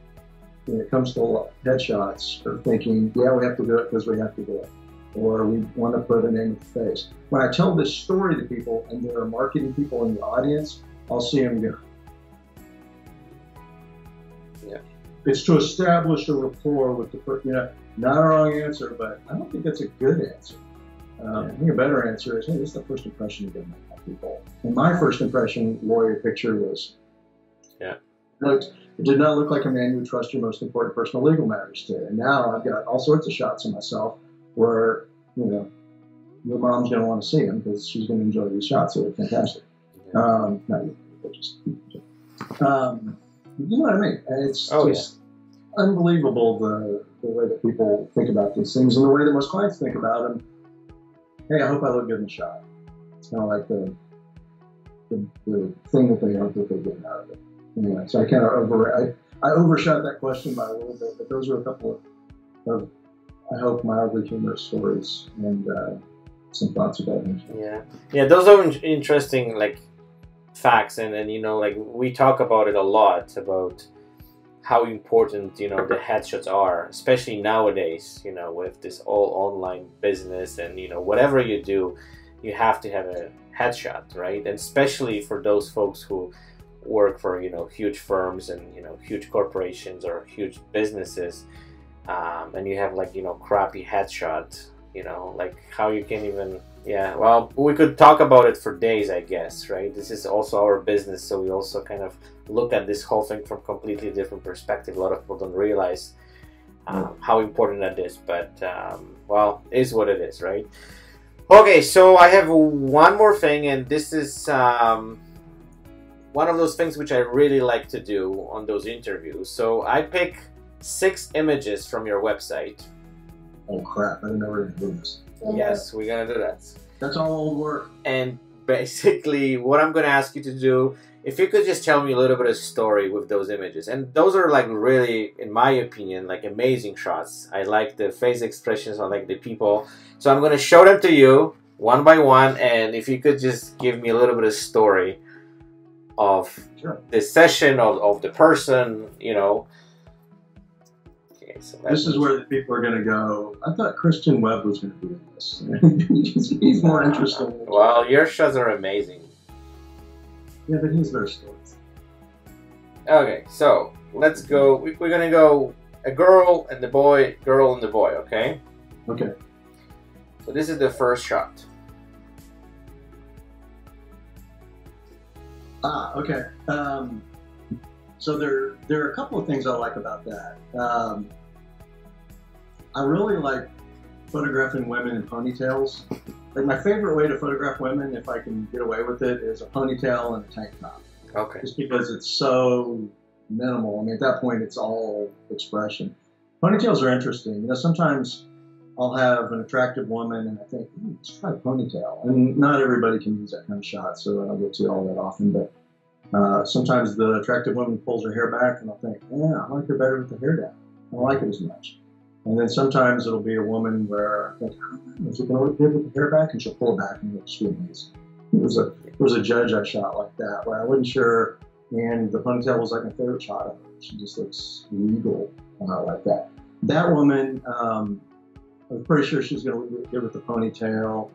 when it comes to headshots, are thinking, yeah, we have to do it because we have to do it. Or we want to put a name with the face. When I tell this story to people and there are marketing people in the audience, I'll see them go. Yeah. It's to establish a rapport with the person. Not a wrong answer, but I don't think that's a good answer. I think a better answer is, hey, this is the first impression you get about people. And my first impression lawyer picture was, it did not look like a man you would trust your most important personal legal matters to. And now I've got all sorts of shots of myself where, your mom's going to want to see them because she's going to enjoy these shots. So they're fantastic. Not you, but just, you know what I mean? And it's just unbelievable the way that people think about these things and the way that most clients think about them. Hey, I hope I look good in the shot. It's kind of like the thing that they hope that they get out of it. Anyway, so I kind of overshot that question by a little bit, but those are a couple of I hope, mildly humorous stories and some thoughts about it. Yeah, those are interesting, like, facts, and like we talk about it a lot about how important the headshots are, especially nowadays. With this all online business and whatever you do, you have to have a headshot, right? And especially for those folks who work for huge firms and huge corporations or huge businesses. And you have like crappy headshot, like how you can even Yeah, well, we could talk about it for days, I guess, right? This is also our business, so we also kind of look at this whole thing from completely different perspective. A lot of people don't realize how important that is, but well, it is what it is, right? Okay, so I have one more thing, and this is one of those things which I really like to do on those interviews. So I pick 6 images from your website. Oh crap! I didn't know we were gonna do this. Yes, we're gonna do that. That's all old work. And basically, what I'm gonna ask you to do, if you could just tell me a little bit of story with those images. And those are like really, in my opinion, like amazing shots. I like the face expressions, I like the people. So I'm gonna show them to you one by one, and if you could just give me a little bit of story of the session, of the person, you know. Okay, so this is where the people are going to go, I thought Christian Webb was going to be in this. He's more interesting. Well, your shots are amazing. Yeah, but he's very stories. Okay, so let's go. We're going to go a girl and the boy, okay? Okay. So this is the first shot. Okay. So there are a couple of things I like about that. I really like photographing women in ponytails. Like my favorite way to photograph women, if I can get away with it, is a ponytail and a tank top. Okay. Just because it's so minimal. I mean, at that point, it's all expression. Ponytails are interesting. You know, sometimes I'll have an attractive woman and I think, let's try a ponytail. And not everybody can use that kind of shot, so I don't get to all that often. But sometimes the attractive woman pulls her hair back and I'll think, yeah, I like her better with the hair down. I don't like it as much. And then sometimes it'll be a woman where I think, is it going to look good with the hair back? And she'll pull it back and it looks really amazing. There was a judge I shot like that where I wasn't sure, and the ponytail was like my favorite shot of her. She just looks regal like that. That woman, I was pretty sure she was going to look good with the ponytail.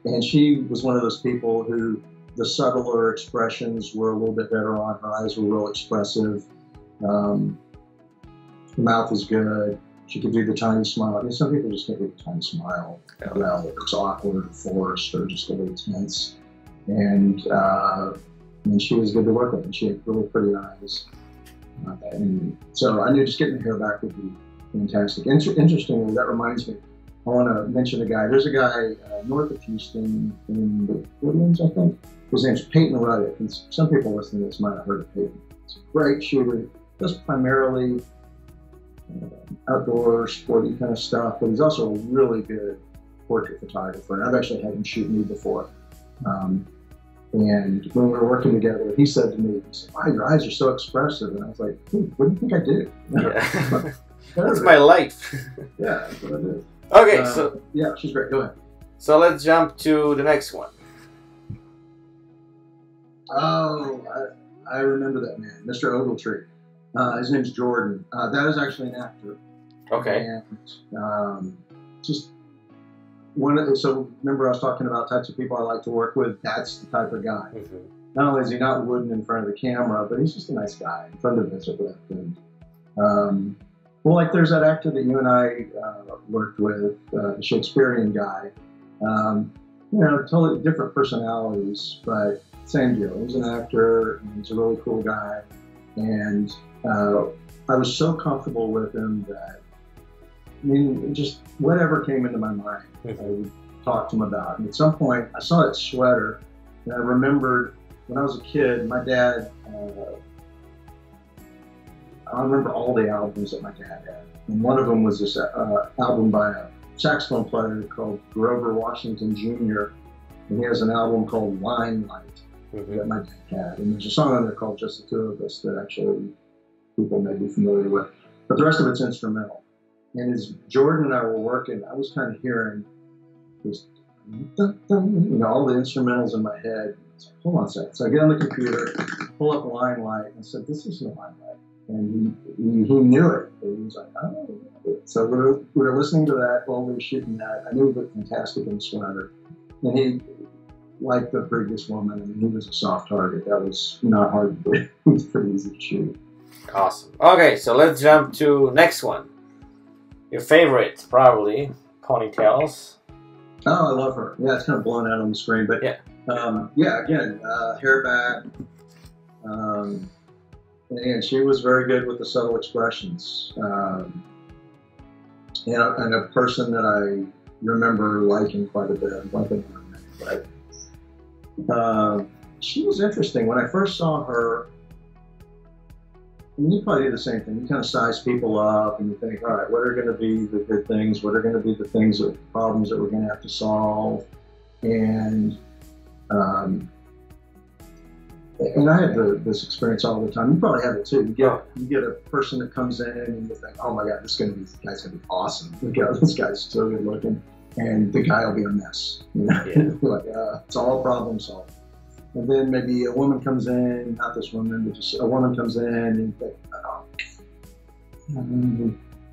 And she was one of those people who the subtler expressions were a little bit better on. Her eyes were real expressive. Her mouth was good. She could do the tiny smile. I mean, some people just can't do the tiny smile. Well, it looks awkward or forced or just a little tense. And she was good to work with. And she had really pretty eyes. And so I knew just getting the hair back would be fantastic. Interestingly, that reminds me, I want to mention a guy. There's a guy north of Houston in the Woodlands, I think. His name's Peyton Ruddick. And some people listening to this might have heard of Peyton. He's a great shooter. Does primarily outdoor, sporty kind of stuff, but he's also a really good portrait photographer. And I've actually had him shoot me before. And when we were working together, he said to me, he said, wow, your eyes are so expressive. And I was like, what do you think I do? Yeah. That's my life. Yeah, that's what I do. Okay, so... Yeah, she's great. Go ahead. So let's jump to the next one. Oh, I remember that man, Mr. Ogletree. His name's Jordan. That is actually an actor. Okay. And just one of the, so remember I was talking about types of people I like to work with? That's the type of guy. Mm-hmm. Not only is he not wooden in front of the camera, but he's just a nice guy, fun to visit with. And, well, like there's that actor that you and I worked with, the Shakespearean guy. You know, totally different personalities, but same deal. He's an actor, and he's a really cool guy. And I was so comfortable with him that, I mean, just whatever came into my mind, I would talk to him about. And at some point, I saw that sweater, and I remembered when I was a kid, my dad, I remember all the albums that my dad had. And one of them was this album by a saxophone player called Grover Washington Jr., and he has an album called Limelight. That my dad had. And there's a song on there called Just the Two of Us that actually people may be familiar with. But the rest of it's instrumental. And as Jordan and I were working, I was kind of hearing this, all the instrumentals in my head. So, hold on a second. So I get on the computer, pull up Limelight, and said, this isn't Limelight. And he knew it. And he was like, oh. So we were listening to that while we were shooting that. I knew he looked fantastic in the sweater. And he, like the previous woman, I mean, he was a soft target. That was not hard to do. It was pretty easy to shoot. Awesome. Okay, so let's jump to next one. Your favorite, probably, ponytails. Oh, I love her. Yeah, it's kind of blown out on the screen, but Yeah. yeah, again, hair back, and she was very good with the subtle expressions. And a person that I remember liking quite a bit, liking her, but she was interesting. When I first saw her, and you probably do the same thing. You kind of size people up, and you think, all right, what are going to be the good things? What are going to be the things, that problems that we're going to have to solve? And I have this experience all the time. You probably have it too. You get a person that comes in, and you think, oh my God, this guy's going to be awesome. Look at this guy's so good looking, and the guy will be a mess. You know, like it's all problem solving. And then maybe a woman comes in, not this woman, but just a woman comes in and you think, oh,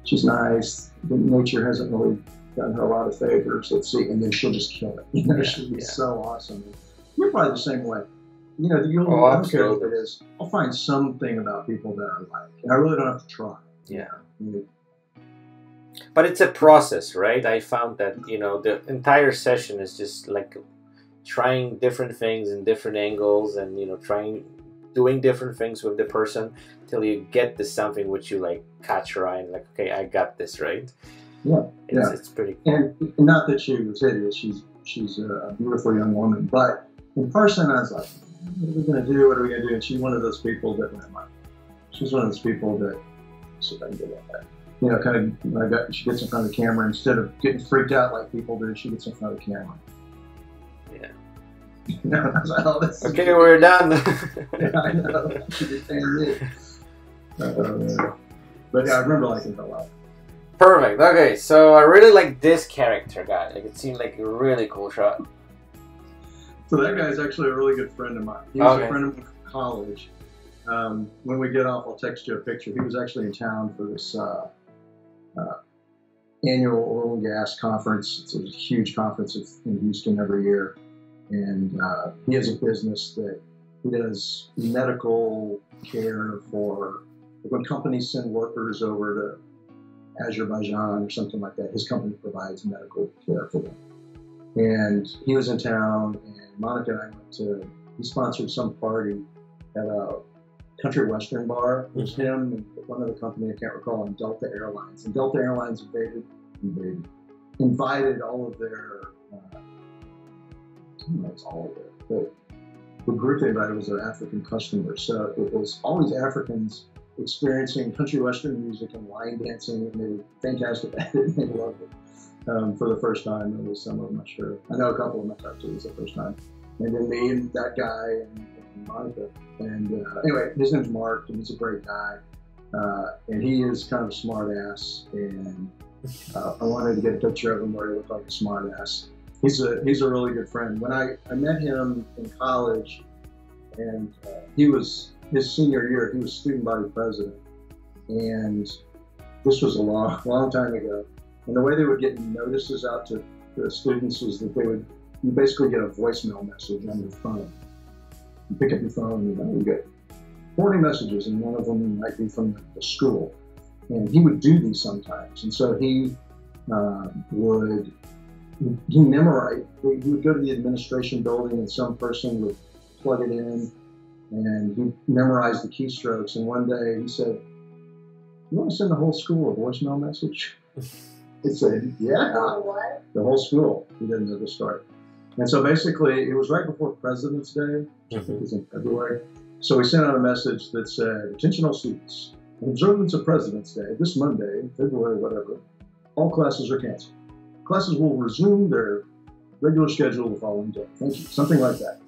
she's nice, but nature hasn't really done her a lot of favors, let's see, and then she'll just kill it. You know, she'll be so awesome. You're probably the same way. You know, I don't care what it is, I'll find something about people that I like, and I really don't have to try. Yeah. But it's a process, right? I found that, you know, the entire session is just like trying different things in different angles, and, you know, doing different things with the person till you get to something which you like catch your eye and like, okay, I got this, right? Yeah, it's pretty cool. And not that she was hideous, she's a beautiful young woman, but in person I was like, what are we gonna do? What are we gonna do? And she's one of those people that she's one of those people that, see if I can get that. You know, kind of, she gets in front of the camera, instead of getting freaked out like people do, she gets in front of the camera. Yeah. No, I was like, oh, this okay, we're done. Yeah, I know. She's just saying me. But yeah, I remember liking her a lot. Perfect. Okay, so I really like this character guy. Like, it seemed like a really cool shot. So that guy's actually a really good friend of mine. He was a friend of mine from college. When we get off, I'll text you a picture. He was actually in town for this annual oil and gas conference. It's a huge conference in Houston every year. And he has a business that he does medical care for when companies send workers over to Azerbaijan or something like that. His company provides medical care for them. And he was in town, and Monica and I he sponsored some party at a country western bar. It was him and one other company, I can't recall, and Delta Airlines. And Delta Airlines invited all of their, it's all of it, but the group they invited was their African customers. So it was all these Africans experiencing country western music and line dancing, and they were fantastic at it, and they loved it. For the first time. There was some of them, I'm sure. I know a couple of them I talked to was the first time. And then me and that guy and Monica. And anyway, his name's Mark, and he's a great guy. And he is kind of a smart ass. And I wanted to get a picture of him where he looked like a smart ass. He's a really good friend. When I met him in college, and his senior year, he was student body president. And this was a long time ago. And the way they would get notices out to the students was that you basically get a voicemail message on your phone. You pick up your phone, you get 40 messages, and one of them might be from the school. And he would do these sometimes. And so he would memorize. He would go to the administration building, and some person would plug it in, and he memorized the keystrokes. And one day he said, "You want to send the whole school a voicemail message?" He said, yeah. What? The whole school. He didn't know the story. And so basically, it was right before President's Day, which I think was in February. So we sent out a message that said, attention all students, in observance of President's Day, this Monday, February, whatever, all classes are canceled. Classes will resume their regular schedule the following day. Thank you. Something like that.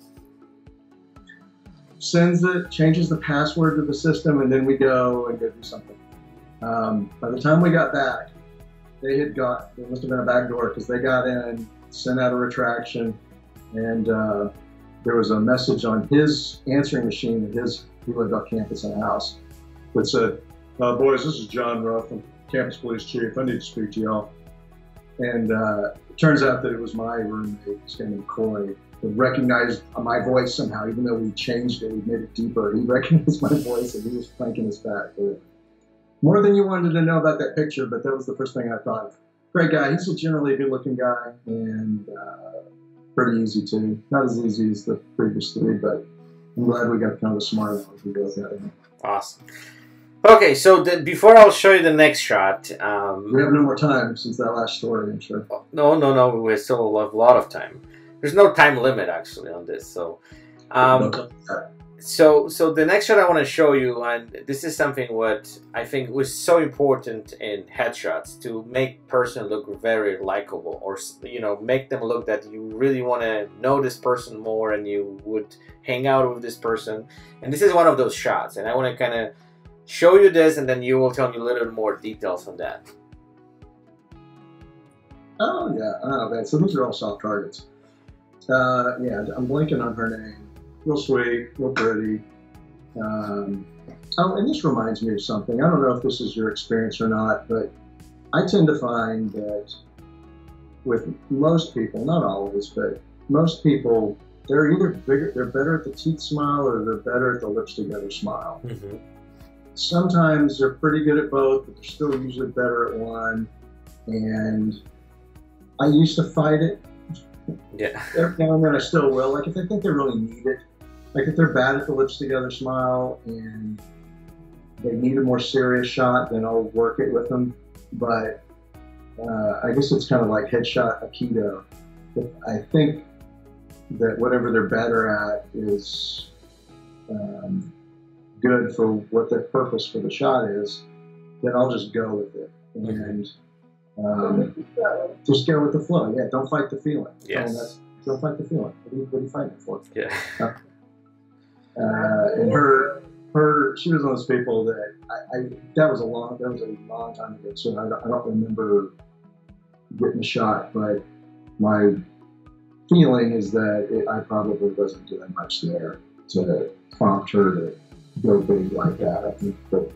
Sends it, changes the password to the system, and then we go and go do something. By the time we got back, there must have been a back door, because they got in, sent out a retraction, and there was a message on his answering machine that he lived off campus in a house that said, boys, this is John Ruff, I'm campus police chief. I need to speak to y'all. And it turns out that it was my roommate, his name McCoy, who recognized my voice somehow, even though we changed it, we made it deeper. He recognized my voice, and he was cranking us back. More than you wanted to know about that picture, but that was the first thing I thought of. great guy. He's a generally good-looking guy and pretty easy too. Not as easy as the previous three, but I'm glad we got kind of a smart one. We both got him. Awesome. Okay, so before I'll show you the next shot. We have no more time since that last story, I'm sure. No. We still have a lot of time. There's no time limit actually on this. So, so the next shot I want to show you, and this is something what I think was so important in headshots to make person look very likable, or make them look that you really want to know this person more and you would hang out with this person. And this is one of those shots, and I want to kind of show you this, and then you will tell me a little bit more details on that. Oh yeah, man. So these are all soft targets. Yeah, I'm blanking on her name. Real sweet, real pretty. Oh, and this reminds me of something. I don't know if this is your experience or not, but I tend to find that with most people, not always, but most people, they're either they're better at the teeth smile or they're better at the lips together smile. Mm-hmm. Sometimes they're pretty good at both, but they're still usually better at one. And I used to fight it. Yeah. Every now and then I still will. Like if I think they really need it, like if they're bad at the lips together smile and they need a more serious shot, then I'll work it with them. But I guess it's kind of like headshot aikido. I think that whatever they're better at is good for what their purpose for the shot is, then I'll just go with it. And just go with the flow. Yeah, don't fight the feeling. Yes. Don't fight the feeling. What are you fighting for? Yeah. And her, she was one of those people that that was a long time ago. So I don't remember getting a shot, but my feeling is that I probably wasn't doing much there to prompt her to go big like that. I think that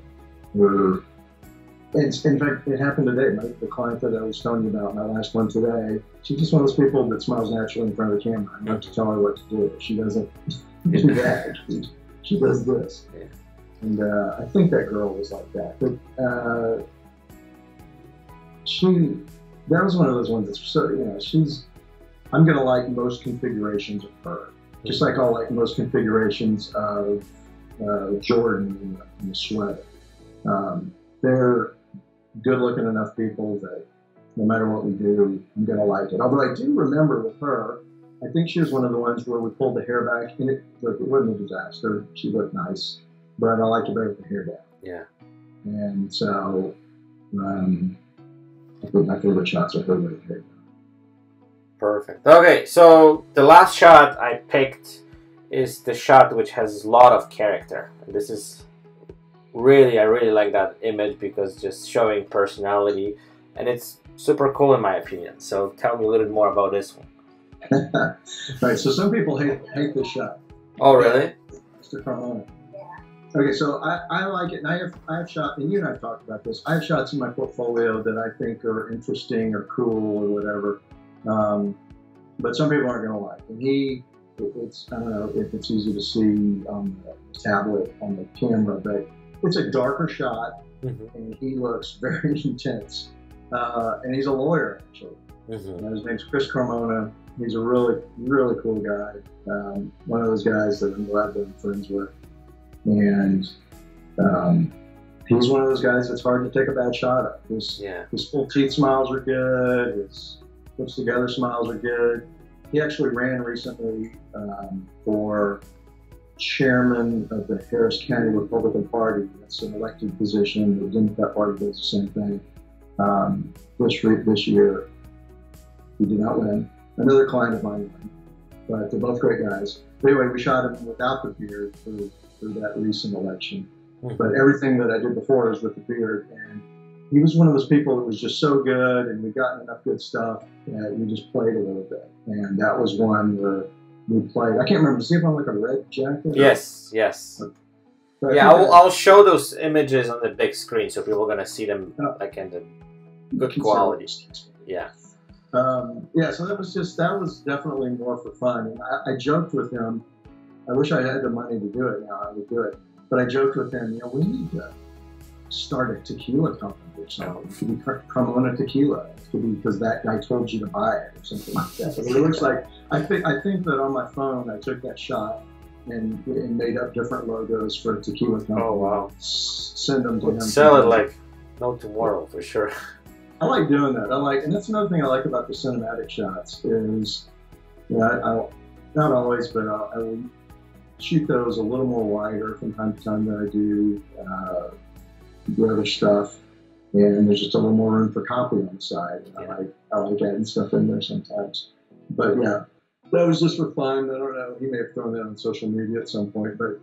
in fact, it happened today. The client that I was telling you about, my last one today, she's just one of those people that smiles naturally in front of the camera. I don't have to tell her what to do. She doesn't do that. She does this. Yeah. And I think that girl was like that. But that was one of those ones that's so, I'm going to like most configurations of her. Just like I'll like most configurations of Jordan in the sweater. They're good-looking enough people that no matter what we do, I'm going to like it. Although I do remember with her, I think she was one of the ones where we pulled the hair back, and it wasn't a disaster. She looked nice, but I liked it better with the hair down. Yeah. And so I think my favorite shots are her with the hair down. Perfect. Okay, so the last shot I picked is the shot which has a lot of character. And this is I really like that image because just showing personality, and it's super cool in my opinion. So tell me a little bit more about this one. Right, so some people hate this shot. Oh, really? Mr. Carmona. Yeah. Okay, so I like it, and I have shot, and you and I have talked about this. I have shots in my portfolio that I think are interesting or cool or whatever, but some people aren't going to like. And it's I don't know if it's easy to see on the tablet on the camera, but it's a darker shot, and he looks very intense. And he's a lawyer, actually. His name's Chris Carmona. He's a really, really cool guy. One of those guys that I'm glad that I'm friends with. And he's one of those guys that's hard to take a bad shot of. His full teeth smiles are good. His lips together smiles are good. He actually ran recently for chairman of the Harris County Republican Party. That's an elected position. The Democrat Party does the same thing. This year, he did not win. Another client of mine won, but they're both great guys. But anyway, we shot him without the beard for that recent election. But everything that I did before was with the beard, and he was one of those people that was just so good, and we'd gotten enough good stuff that we just played a little bit. And that was one where we played. I can't remember. Does he have on like a red jacket? Yes. Yeah, I'll show those images on the big screen so people are gonna see them like in the good quality. Yeah. So that was definitely more for fun. And I joked with him. I wish I had the money to do it now. I would do it. But I joked with him. We need to start a tequila company. or something. It could be Carmelina tequila. It could be because that guy told you to buy it or something like that. But it looks like, I think that on my phone I took that shot and made up different logos for a tequila company. Oh wow! Send them to him. Sell it like no tomorrow for sure. I like doing that. And that's another thing I like about the cinematic shots is, I not always, but I will shoot those a little more wider from time to time than I do the other stuff. And there's just a little more room for copy on the side. And I like adding stuff in there sometimes. But yeah, that was just for fun. I don't know. He may have thrown that on social media at some point, but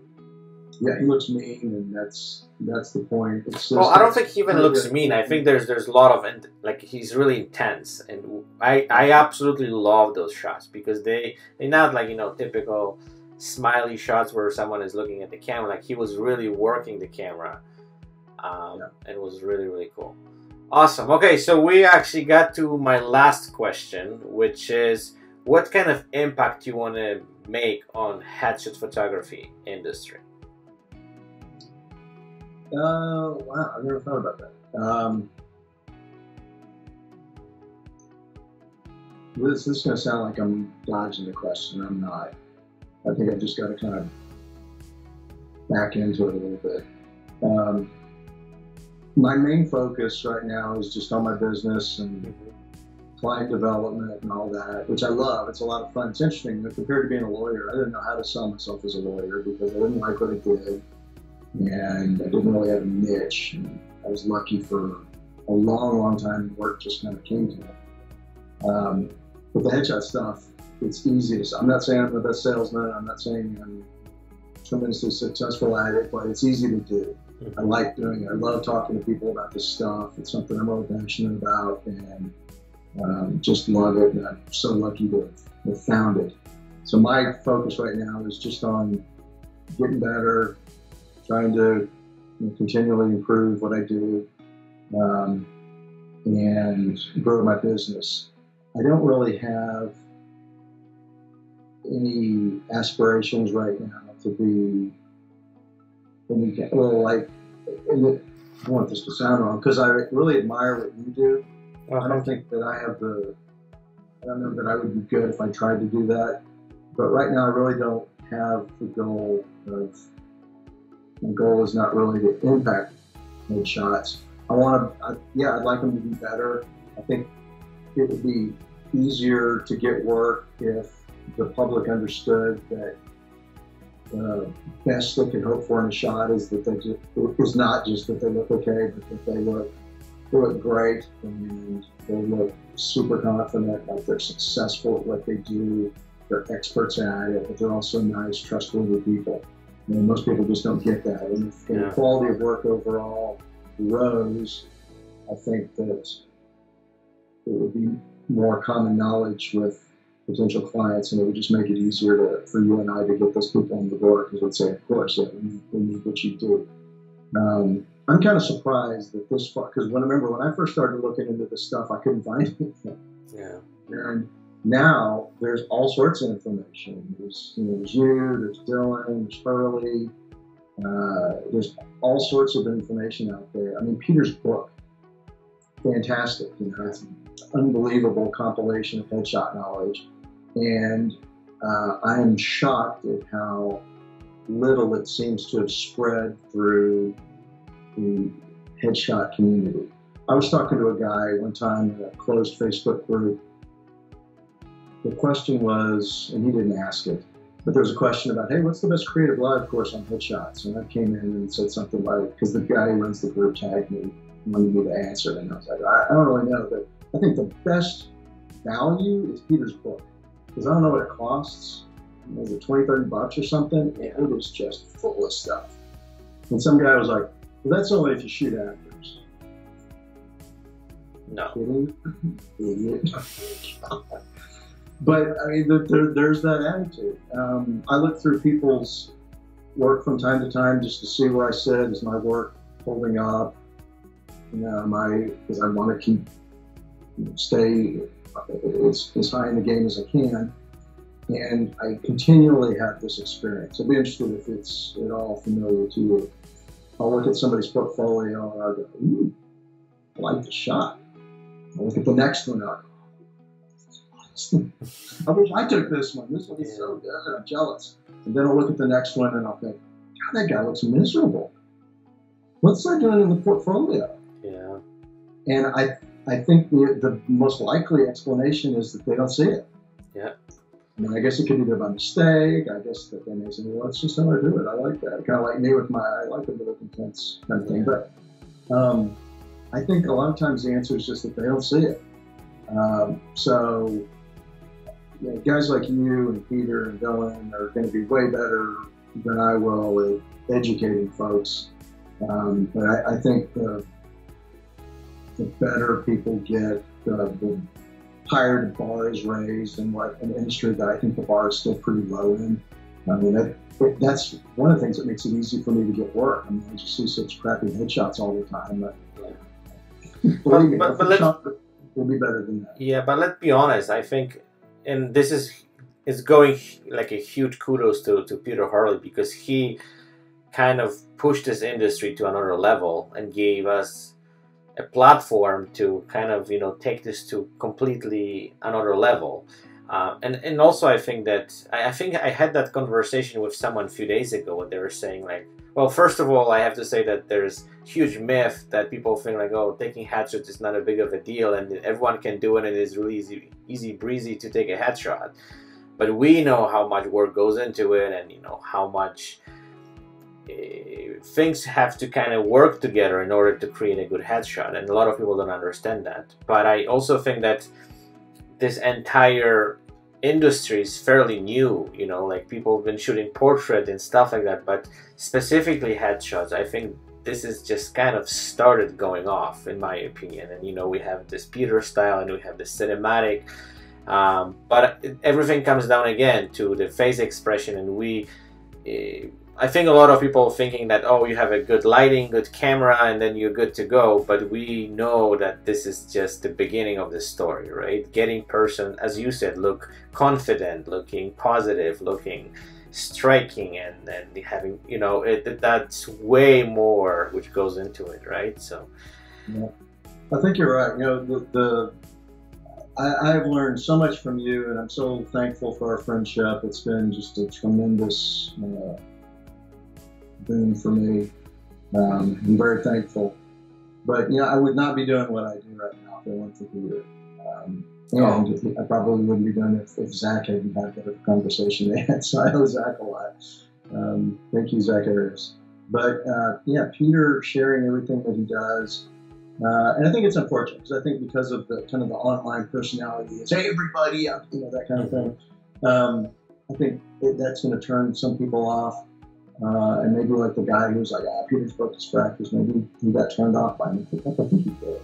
yeah, he looks mean, and that's the point. It's just, well, I don't think he even looks mean. I think there's a lot of like he's really intense, and I absolutely love those shots because they're not like typical smiley shots where someone is looking at the camera. Like he was really working the camera, and it was really, really cool. Awesome. Okay, so we actually got to my last question, which is, what kind of impact you want to make on headshot photography industry? Wow, I've never thought about that. This is going to sound like I'm dodging the question. I'm not. I think I've just got to kind of back into it a little bit. My main focus right now is just on my business and client development and all that, which I love. It's a lot of fun. It's interesting. Compared to being a lawyer, I didn't know how to sell myself as a lawyer because I didn't like what I did. And I didn't really have a niche. And I was lucky for a long, long time, and work just kind of came to me. With the headshot stuff, it's easy to. I'm not saying I'm the best salesman. I'm not saying I'm tremendously successful at it, but it's easy to do. I like doing it. I love talking to people about this stuff. It's something I'm really passionate about, and just love it. And I'm so lucky to have found it. So my focus right now is just on getting better, trying to continually improve what I do, and grow my business. I don't really have any aspirations right now to be any, well, like, I don't want this to sound wrong, because I really admire what you do. I don't think that I don't know that I would be good if I tried to do that. But right now I really don't have the goal of, my goal is not really to impact headshots. I'd like them to be better. I think it would be easier to get work if the public understood that the best they can hope for in a shot is that is not just that they look okay, but that they look great and they look super confident, like they're successful at what they do, they're experts at it, but they're also nice, trustworthy people. And most people just don't get that. And if the quality of work overall rose, I think that it would be more common knowledge with potential clients, and it would just make it easier for you and I to get those people in the door, because we'd say, of course, yeah, we need what you do. I'm kind of surprised that this far, because when I first started looking into this stuff, I couldn't find anything. Yeah. And now there's all sorts of information. There's you, there's Dylan, there's Hurley. There's all sorts of information out there. I mean, Peter's book, fantastic. It's an unbelievable compilation of headshot knowledge, and I am shocked at how little it seems to have spread through the headshot community. I was talking to a guy one time in a closed Facebook group. The question was, and he didn't ask it, but there was a question about, hey, what's the best creative live course on headshots? And I came in and said something like, because the guy who runs the group tagged me, wanted me to answer it, and I was like, I don't really know, but I think the best value is Peter's book, because I don't know what it costs. Was it $20-30 or something? And it was just full of stuff. And some guy was like, well, that's only if you shoot actors. No. Kidding? Idiot. But I mean, there's that attitude. I look through people's work from time to time just to see where I sit. Is my work holding up? Because I want to stay as high in the game as I can. And I continually have this experience. I'd be interested if it's at all familiar to you. I'll look at somebody's portfolio and I'll go, ooh, like the shot. I look at the next one up. I wish I took this one. This one is so good. I'm jealous. And then I'll look at the next one and I'll think, God, that guy looks miserable. What's that doing in the portfolio? Yeah. And I think the most likely explanation is that they don't see it. Yeah. I mean, I guess it could be there by mistake. I guess that they may say, well, that's just how I do it. I like that. Kind of like me with I like a bit of intense kind of thing. But I think a lot of times the answer is just that they don't see it. So guys like you and Peter and Dylan are going to be way better than I will at educating folks. But I think the better people get, the higher the bar is raised, and what an industry that I think the bar is still pretty low in. I mean, that's one of the things that makes it easy for me to get work. I mean, I just see such crappy headshots all the time. Believe me, will be better than that. Yeah, but let's be honest. I think, and this is going like a huge kudos to Peter Harley, because he kind of pushed this industry to another level and gave us a platform to kind of take this to completely another level. And also I think that I had that conversation with someone a few days ago when they were saying like, well, first of all, I have to say that there's huge myth that people think like, oh, taking headshots is not a big of a deal and everyone can do it and it is really easy breezy to take a headshot. But we know how much work goes into it, and how much things have to kind of work together in order to create a good headshot, and a lot of people don't understand that. But I also think that this entire industry is fairly new, like people have been shooting portrait and stuff like that, but specifically headshots, I think this is just kind of started going off, in my opinion. And we have this Peter style and we have this cinematic, but everything comes down again to the face expression. And I think a lot of people thinking that, oh, you have a good lighting, good camera, and then you're good to go. But we know that this is just the beginning of the story, right? Getting person, as you said, look confident, looking positive, looking striking, and then having, that's way more which goes into it, right? So, yeah, I think you're right. I've learned so much from you, and I'm so thankful for our friendship. It's been just a tremendous boon for me. I'm very thankful. But I would not be doing what I do right now if it weren't for Peter. And I probably wouldn't be doing it if Zach hadn't had the conversation they had. So I owe Zach a lot. Thank you, Zach Harris. But Peter sharing everything that he does. And I think it's unfortunate because I think because of the kind of the online personality, it's hey everybody, that kind of thing. I think that's going to turn some people off. And maybe like the guy who's like, Peter's book is practice, maybe he got turned off by me. I think he did.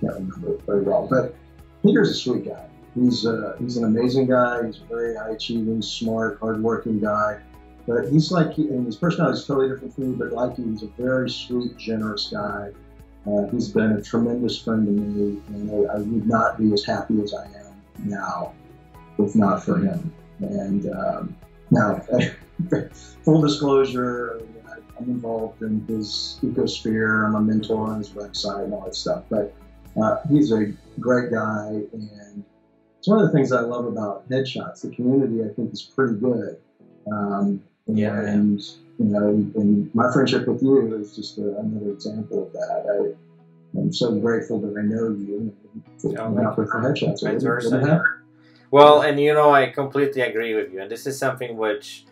Can't remember it very well. But Peter's a sweet guy. He's an amazing guy. He's a very high-achieving, smart, hard-working guy. But he's like, and his personality is totally different from me, but like he's a very sweet, generous guy. He's been a tremendous friend to me, and I would not be as happy as I am now if not for him. And now, full disclosure, I'm involved in his ecosphere. I'm a mentor on his website and all that stuff. But he's a great guy, and it's one of the things I love about headshots. The community, I think, is pretty good. And my friendship with you is just another example of that. I'm so grateful that I know you. Headshots. Well, and I completely agree with you. And this is something which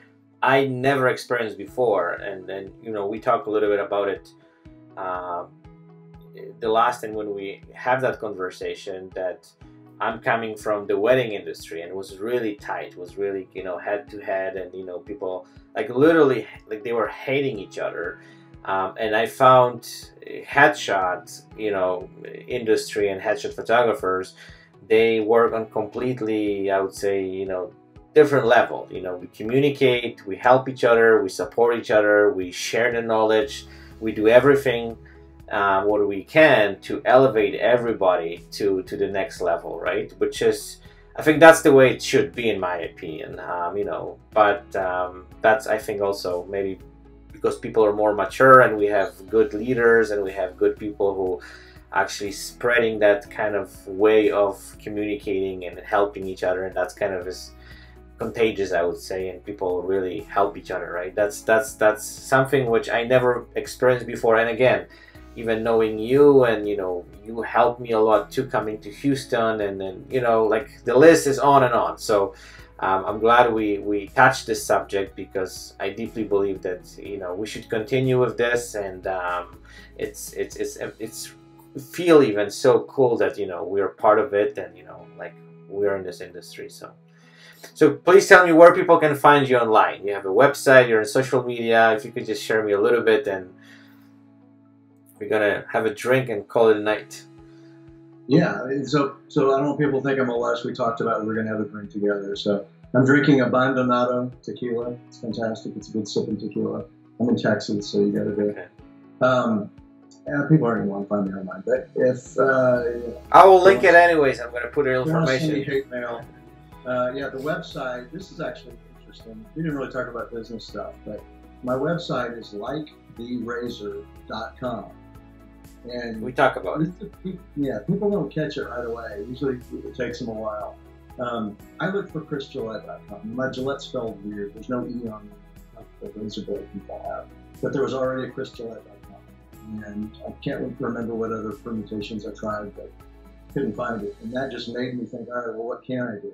I never experienced before. And then, we talked a little bit about it the last time when we have that conversation, that I'm coming from the wedding industry and it was really tight, was really, head to head, and, people like literally like they were hating each other. And I found headshot, industry and headshot photographers, they work on completely, I would say, different level. We communicate, we help each other, we support each other, we share the knowledge, we do everything what we can to elevate everybody to the next level, right? Which is, I think that's the way it should be, in my opinion. But that's, I think, also maybe because people are more mature and we have good leaders and we have good people who actually spreading that kind of way of communicating and helping each other, and that's kind of is contagious, I would say, and people really help each other, right? That's something which I never experienced before. And again, even knowing you, and you know, you helped me a lot too coming to Houston, and then, you know, like the list is on and on. So I'm glad we touched this subject, because I deeply believe that, you know, we should continue with this, and it's feel even so cool that, you know, we're part of it, and you know, like we're in this industry. So please tell me where people can find you online. You have a website, you're on social media. If you could just share me a little bit, and we're gonna have a drink and call it a night. Yeah, so I don't want people to think I'm a lush. We talked about we're gonna have a drink together. So I'm drinking a Abandonado tequila. It's fantastic. It's a good sipping tequila. I'm in Texas, so you got to do it. Yeah, people aren't going to want to find me online, but if I will link it anyways. I'm gonna put your information. Hate mail. Yeah, the website. This is actually interesting. We didn't really talk about business stuff, but my website is liketherazor.com. And We talk about it. yeah, people don't catch it right away. Usually it takes them a while. I look for ChrisGillett.com. My Gillette spelled weird. There's no E on the razor blade people have. But there was already a ChrisGillett.com. And I can't remember what other permutations I tried, but couldn't find it. And that just made me think, all right, well, what can I do?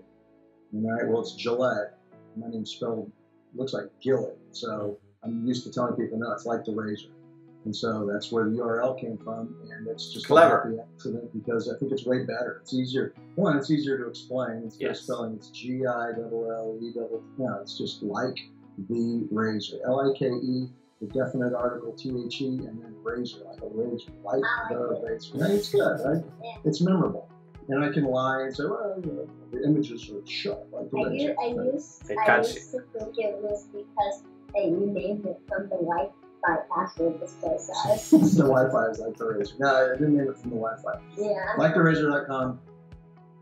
And all right, well, it's Gillette. My name's spelled, looks like Gillett. So I'm used to telling people, no, it's like the razor. And so that's where the URL came from, and it's just clever. A happy accident, because I think it's way better. It's easier. One, it's easier to explain. It's just spelling. It's Gille. No, it's just like the razor. Like, the definite article The, and then razor, like a razor, like the razor. And it's good, right? It's memorable. And I can lie and say, well, you know, the images are sharp, like the razor. I used to think it was because they renamed it from the Wi-Fi password was so sad. The Wi-Fi is like the razor. No, I didn't name it from the Wi-Fi. Yeah. LikeTheRazor.com.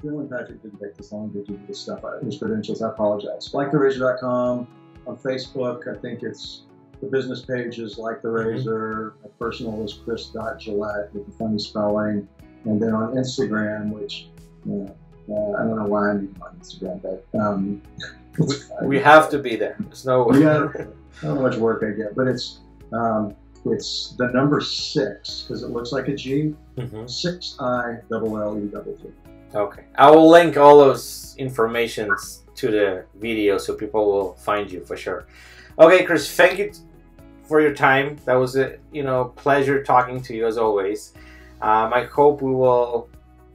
Bill and Patrick didn't take this long to do this stuff. His credentials, I apologize. LikeTheRazor.com. On Facebook, I think it's the business page is Like the Razor. My personal is Chris.Gillett with the funny spelling. And then on Instagram, which, you know, I don't know why I'm even on Instagram, but we have to be there. There's no way. I don't know how much work I get, but it's the number 6, because it looks like a G. 6ILLETT. Okay, I will link all those informations to the video so people will find you for sure. Okay, Chris, thank you for your time. That was a pleasure talking to you as always. I hope we will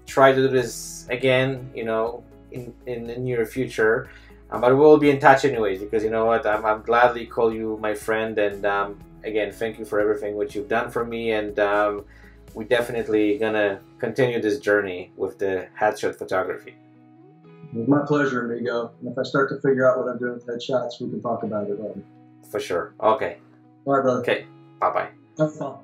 try to do this again, in the near future. But we'll be in touch anyways, because you know what, I'm gladly call you my friend, and again, thank you for everything what you've done for me, and we definitely gonna continue this journey with the headshot photography. It's my pleasure, amigo. And if I start to figure out what I'm doing with headshots, we can talk about it later. For sure. Okay. All right, brother. Okay. Bye-bye. Have fun.